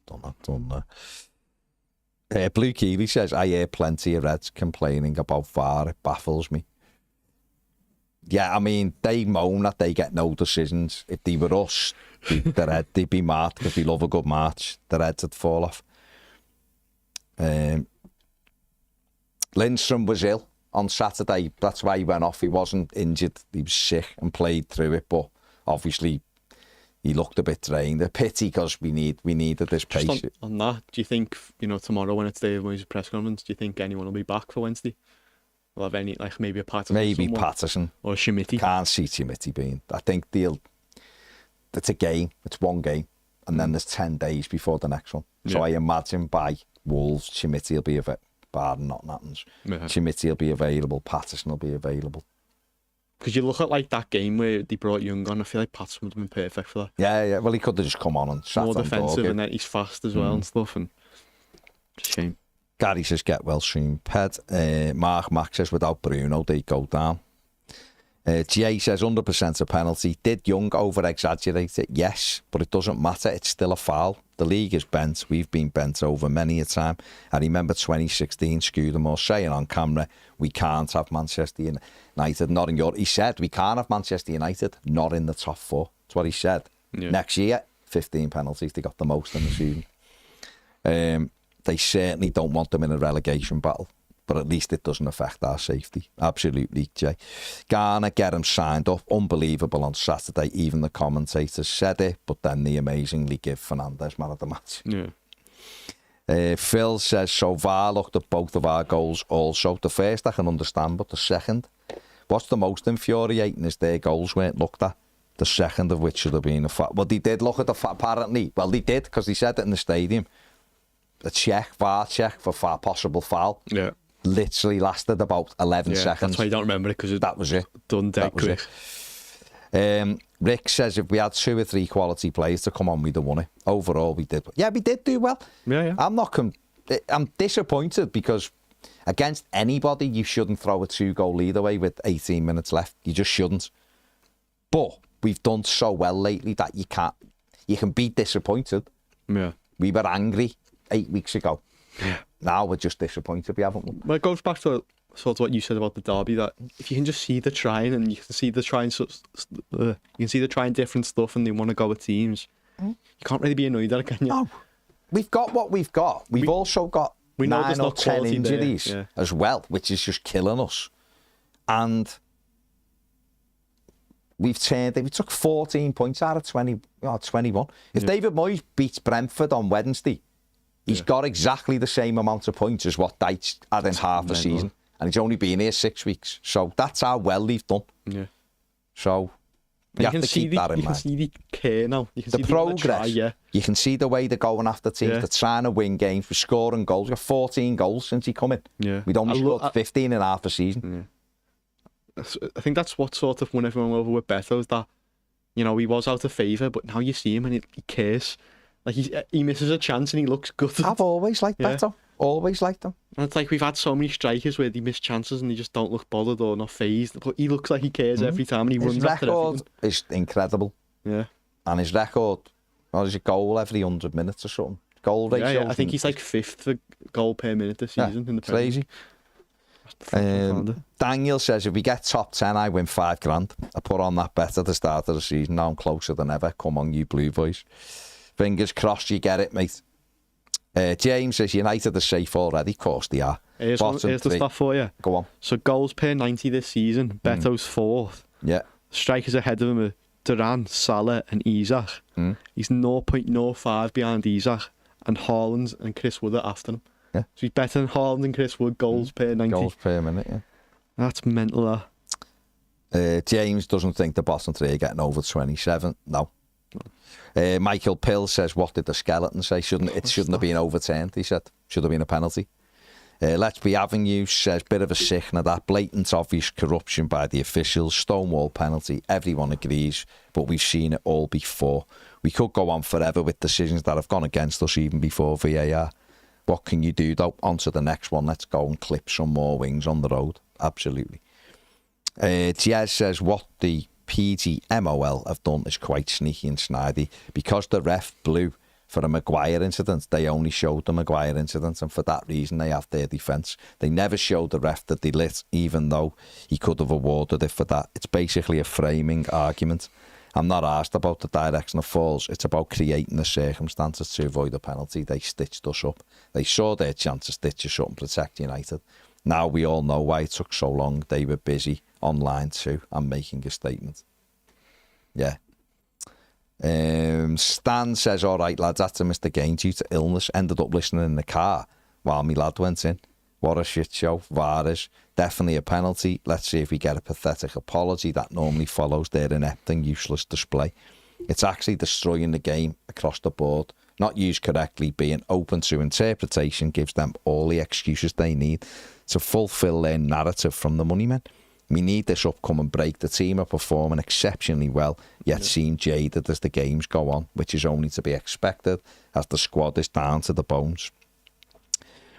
S1: Done that. Blue Keeley says, I hear plenty of Reds complaining about VAR. It baffles me. Yeah, I mean, they moan that they get no decisions. If they were us, they'd be mad because they love a good match. The Reds would fall off. Lindstrom was ill on Saturday. That's why he went off. He wasn't injured. He was sick and played through it. But obviously, he looked a bit drained. A pity because we needed this pace.
S2: Just on that, do you think, tomorrow when it's David Moyes' press conference, do you think anyone will be back for Wednesday? Will have any, like maybe a Patterson?
S1: Maybe Patterson.
S2: Or Schmitty?
S1: Can't see Schmitty being. I think it's a game. It's one game. And then there's 10 days before the next one. So I imagine by Wolves, Schmitty will be available. Barring nothing happens. Schmitty will be available. Patterson will be available.
S2: Because you look at like that game where they brought Young on, I feel like Patterson would have been perfect for that.
S1: Yeah. Well, he could have just come on and sat
S2: more
S1: on
S2: defensive, and then he's fast as well and stuff. And shame.
S1: Gary says, get well soon, Ped. Mark Mack says, without Bruno, they go down. Jay says, 100% a penalty. Did Young over-exaggerate it? Yes, but it doesn't matter. It's still a foul. The league is bent. We've been bent over many a time. I remember 2016, Scudamore saying on camera, we can't have Manchester United not in Europe. He said, we can't have Manchester United not in the top four. That's what he said. Yeah. Next year, 15 penalties. They got the most in the season. They certainly don't want them in a relegation battle. But at least it doesn't affect our safety. Absolutely, Jay. Garner, get him signed up. Unbelievable on Saturday. Even the commentators said it, but then they amazingly give Fernandes man of the match.
S2: Yeah.
S1: Phil says, so VAR looked at both of our goals also. The first I can understand, but the second, what's the most infuriating is their goals weren't looked at. The second of which should have been a foul. Well, they did look at the apparently. Well, they did, because they said it in the stadium. A VAR check for possible foul.
S2: Yeah.
S1: Literally lasted about 11 seconds.
S2: That's why you don't remember it, because
S1: that was it.
S2: Done dead quick.
S1: Rick says if we had 2 or 3 quality players to come on, we'd have won it. Overall, we did. Yeah, we did do well.
S2: Yeah.
S1: I'm disappointed because against anybody, you shouldn't throw a 2-goal lead away with 18 minutes left. You just shouldn't. But we've done so well lately that you can be disappointed.
S2: Yeah.
S1: We were angry 8 weeks ago.
S2: Yeah.
S1: Now we're just disappointed we haven't won.
S2: Well, it goes back to sort of what you said about the derby, that if you can just see the trying, and you can see the trying different stuff, and they want to go with teams, you can't really be annoyed at it, can you?
S1: No. We've got what we've got. We've also got 9 or 10 injuries as well, which is just killing us. And we took 14 points out of 21. If David Moyes beats Brentford on Wednesday, He's got exactly the same amount of points as what Dyche had in half a season. And he's only been here 6 weeks. So that's how well they've done.
S2: Yeah.
S1: So you have to keep that in mind.
S2: You can see the care now. You can see
S1: the progress. You can see the way they're going after teams. They're trying to win games. We're scoring goals. We've got 14 goals since he come in.
S2: Yeah.
S1: We'd only scored 15 in half a season.
S2: Yeah. I think that's what sort of won everyone over with Beto, is that, you know, he was out of favour, but now you see him and he cares. Like, he misses a chance and he looks gutted.
S1: I've always liked Beto. Always liked him.
S2: And it's like we've had so many strikers where they miss chances and they just don't look bothered or not phased. But he looks like he cares every time and he runs after everything.
S1: His record is incredible.
S2: Yeah.
S1: And his record, is a goal every 100 minutes or something. Goal ratio.
S2: Yeah, I think he's like 5th for goal per minute this season in the Premier
S1: League. Daniel says, if we get top 10, I win $5,000. I put on that bet at the start of the season. Now I'm closer than ever. Come on, you blue boys. Fingers crossed you get it, mate. James says United are safe already. Of course they are.
S2: Here's the stuff for you.
S1: Go on.
S2: So goals per 90 this season. Beto's 4th.
S1: Yeah.
S2: Strikers ahead of him are Duran, Salah and Isak. He's 0.05 behind Isak. And Haaland and Chris Wood are after him.
S1: Yeah.
S2: So he's better than Haaland and Chris Wood goals per 90.
S1: Goals per minute, yeah.
S2: That's mental, that.
S1: James doesn't think the bottom three are getting over 27. No. Michael Pill says, what did the skeleton say? It shouldn't have been overturned, he said. Should have been a penalty. Let's Be Avenue says, bit of a sickener, that blatant obvious corruption by the officials, Stonewall penalty, everyone agrees, but we've seen it all before. We could go on forever with decisions that have gone against us even before VAR. What can you do though? On to the next one. Let's go and clip some more wings on the road. Absolutely. Jez says, what the PGMOL have done is quite sneaky and snidey. Because the ref blew for a Maguire incident, they only showed the Maguire incident, and for that reason they have their defence. They never showed the ref that they lit, even though he could have awarded it for that. It's basically a framing argument. I'm not asked about the direction of falls. It's about creating the circumstances to avoid a penalty. They stitched us up. They saw their chance to stitch us up and protect United. Now we all know why it took so long. They were busy online too and making a statement. Yeah. Stan says, all right, lads, that's a missed game due to illness. Ended up listening in the car while my lad went in. What a shit show. VAR is definitely a penalty. Let's see if we get a pathetic apology that normally follows their inept and useless display. It's actually destroying the game across the board. Not used correctly, being open to interpretation gives them all the excuses they need to fulfil their narrative from the money men. We need this upcoming break. The team are performing exceptionally well, yet seem jaded as the games go on, which is only to be expected as the squad is down to the bones.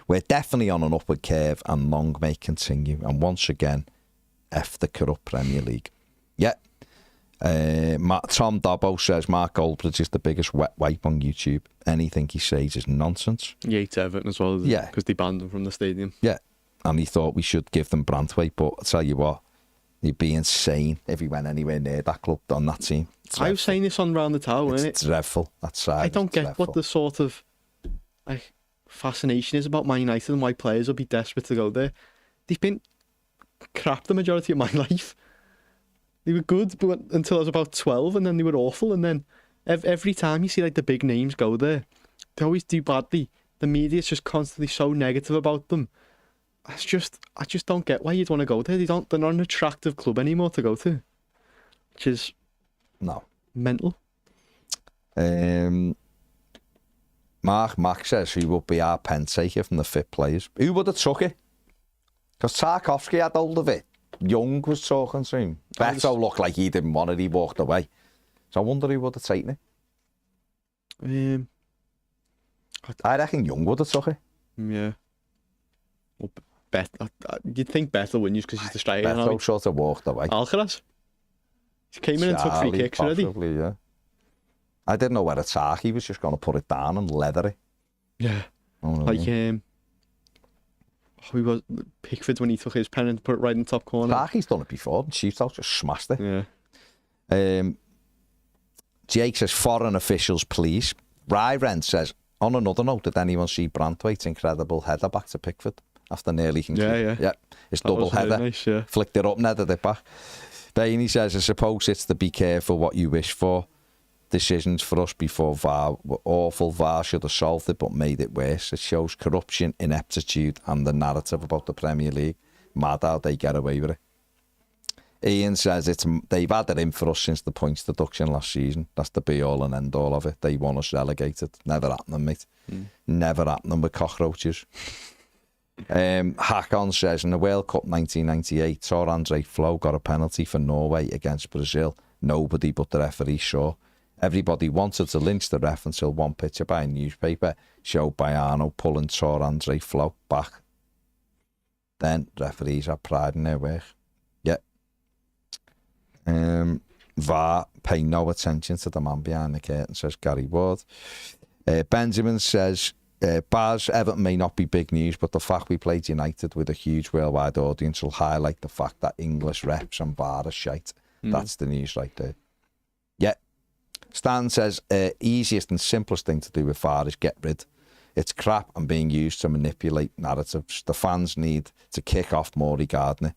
S1: We're definitely on an upward curve and long may continue. And once again, F the corrupt Premier League. Yeah. Tom Dobbo says Mark Goldbridge is the biggest wet wipe on YouTube. Anything he says is nonsense.
S2: He hates Everton as well,
S1: yeah,
S2: because they banned him from the stadium.
S1: Yeah. And he thought we should give them Brantwaite, but I'll tell you what, you'd be insane if he went anywhere near that club on that team.
S2: I was saying this on Round the Tower, wasn't it?
S1: It's dreadful. That's sad.
S2: I don't get what the sort of fascination is about Man United and why players will be desperate to go there. They've been crap the majority of my life. They were good but until I was about 12, and then they were awful, and then every time you see like the big names go there, they always do badly. The media's just constantly so negative about them. I just don't get why you'd want to go there. They're not an attractive club anymore to go to, which is mental.
S1: Mark says who would be our pen taker from the fit players. Who would have took it? Because Tarkovsky had hold of it. Young was talking to him. Beto looked like he didn't want it. He walked away. So I wonder who would have taken it. I reckon Young would have took it.
S2: Yeah. Well, you'd think Beto wouldn't you, because he's the striker.
S1: Beto sort of walked away.
S2: Alcaraz. He came in and took free kicks already.
S1: Yeah. I didn't know whether Taki was just going to put it down and leather it.
S2: Yeah. Who was Pickford when he took his pen and put it right in the top corner?
S1: Taki's done it before. And Shootout just smashed it.
S2: Yeah.
S1: Jake says, foreign officials, please. Ryren says, on another note, did anyone see Brantwaite's incredible header back to Pickford after nearly conceding? Yeah. His double header.
S2: Really nice, yeah.
S1: Flicked it up, netted it back. Bainey says, I suppose it's to be careful what you wish for. decisions for us before VAR were awful. VAR should have solved it but made it worse. It shows corruption, ineptitude and the narrative about the Premier League. Mad how they get away with it. Ian says they've had it in for us since the points deduction last season. That's the be-all and end-all of it. They want us relegated. Never happening, mate. Never happening with cockroaches. Hakon says, in the World Cup 1998, Tor-André Flo got a penalty for Norway against Brazil. Nobody but the referee saw. Everybody wanted to lynch the ref until one picture by a newspaper showed Baiano pulling Tor-André Flo back. Then referees have pride in their work. Yeah. VAR pay no attention to the man behind the curtain, says Gary Ward. Benjamin says, Baz, Everton may not be big news, but the fact we played United with a huge worldwide audience will highlight the fact that English refs and VAR are shite. That's the news right there. Yeah. Stan says, easiest and simplest thing to do with VAR is get rid. It's crap and being used to manipulate narratives. The fans need to kick off more regarding it,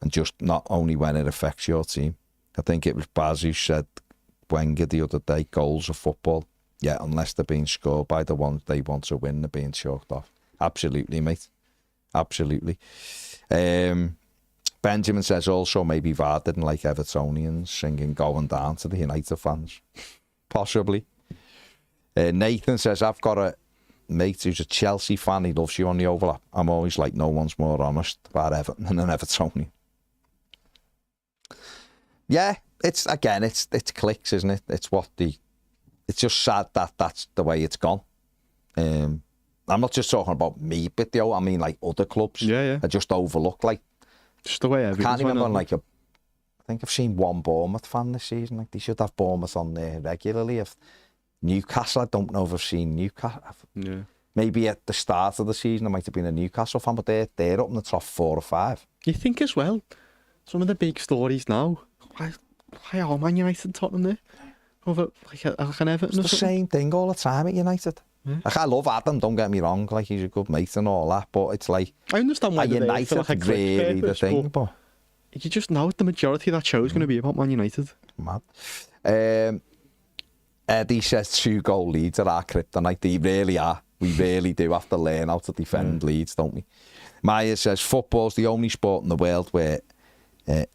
S1: and just not only when it affects your team. I think it was Baz who said Wenger the other day, goals of football. Yeah, unless they're being scored by the ones they want to win, they're being chalked off. Absolutely, mate. Absolutely. Benjamin says also maybe VAR didn't like Evertonians singing Going Down to the United fans. Possibly. Nathan says, I've got a mate who's a Chelsea fan. He loves you on the overlap. I'm always like, no one's more honest about Everton than an Evertonian. Yeah, it's clicks, isn't it? It's just sad that that's the way it's gone. I'm not just talking about me, but I mean like other clubs.
S2: Yeah.
S1: Are just overlooked. Like,
S2: just the way
S1: I can't remember. Like, I think I've seen one Bournemouth fan this season. Like, they should have Bournemouth on there regularly. If Newcastle, I don't know if I've seen Newcastle. Yeah. Maybe at the start of the season, I might have been a Newcastle fan, but they're up in the top 4 or 5.
S2: You think as well, some of the big stories now. Why are Man United and Tottenham there? Over like an Everton.
S1: It's the same thing all the time at United. Yeah. Like, I love Adam, don't get me wrong, like he's a good mate and all that, but it's like,
S2: I understand why
S1: United like really the thing, but
S2: you just know the majority of that show is going to be about Man United.
S1: Mad. Eddie says 2-goal leads are our kryptonite. They really are. We really do have to learn how to defend leads, don't we? Maya says football's the only sport in the world where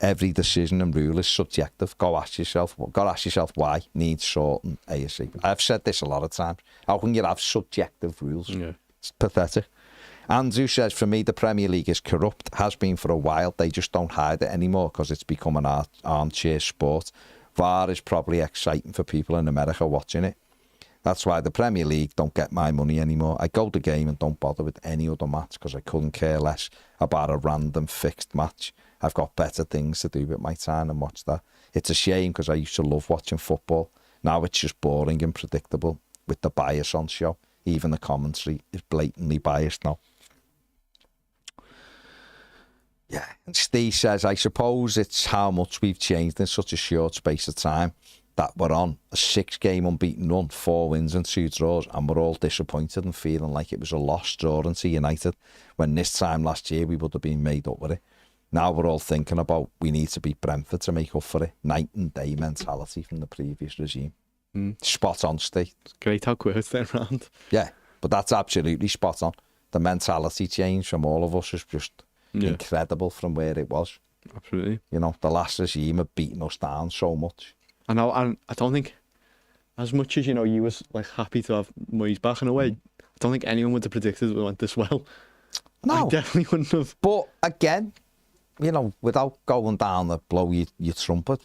S1: every decision and rule is subjective. Go ask yourself why needs sorting ASAP. I've said this a lot of times. How can you have subjective rules? Yeah. It's pathetic. Andrew says, for me, the Premier League is corrupt. Has been for a while. They just don't hide it anymore because it's become an armchair sport. VAR is probably exciting for people in America watching it. That's why the Premier League don't get my money anymore. I go to the game and don't bother with any other match because I couldn't care less about a random fixed match. I've got better things to do with my time than watch that. It's a shame because I used to love watching football. Now it's just boring and predictable with the bias on show. Even the commentary is blatantly biased now. Yeah, and Steve says, I suppose it's how much we've changed in such a short space of time that we're on a 6-game unbeaten run, 4 wins and 2 draws, and we're all disappointed and feeling like it was a lost draw into United when this time last year we would have been made up with it. Now we're all thinking about we need to beat Brentford to make up for it. Night and day mentality from the previous regime. Spot on, Steve.
S2: It's great how quick it's there around.
S1: Yeah, but that's absolutely spot on. The mentality change from all of us is just incredible from where it was.
S2: Absolutely.
S1: You know, the last regime had beaten us down so much.
S2: I know, and I don't think, as much as, you know, you was like happy to have Moyes back in a way, I don't think anyone would have predicted it went this well.
S1: No.
S2: I definitely wouldn't have.
S1: But again, you know, without going down the blow your trumpet,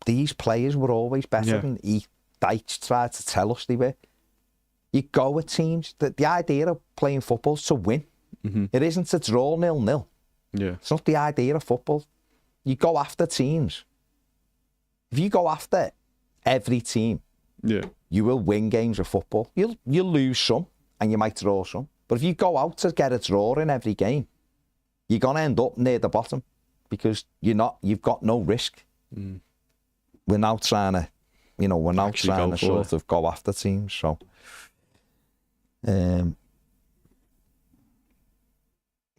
S1: these players were always better than Dyche tried to tell us they were. You go at teams, the idea of playing football is to win. It isn't to draw 0-0.
S2: Yeah.
S1: It's not the idea of football. You go after teams. If you go after every team, you will win games of football. You'll lose some and you might draw some. But if you go out to get a draw in every game, you're going to end up near the bottom because you've got no risk. We're now trying to, you know, sort of go after teams. So,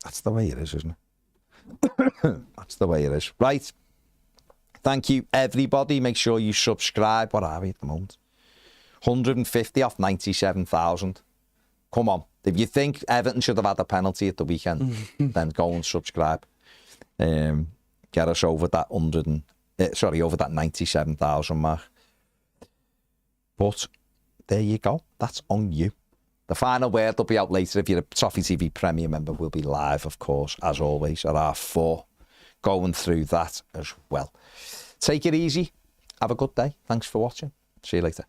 S1: that's the way it is, isn't it? That's the way it is. Right. Thank you, everybody. Make sure you subscribe. What are we at the moment? 150 off 97,000. Come on. If you think Everton should have had a penalty at the weekend, then go and subscribe. Get us over that over that 97,000 mark. But there you go. That's on you. The final word will be out later. If you're a Toffee TV Premier member, we'll be live, of course, as always, at 4:30, going through that as well. Take it easy. Have a good day. Thanks for watching. See you later.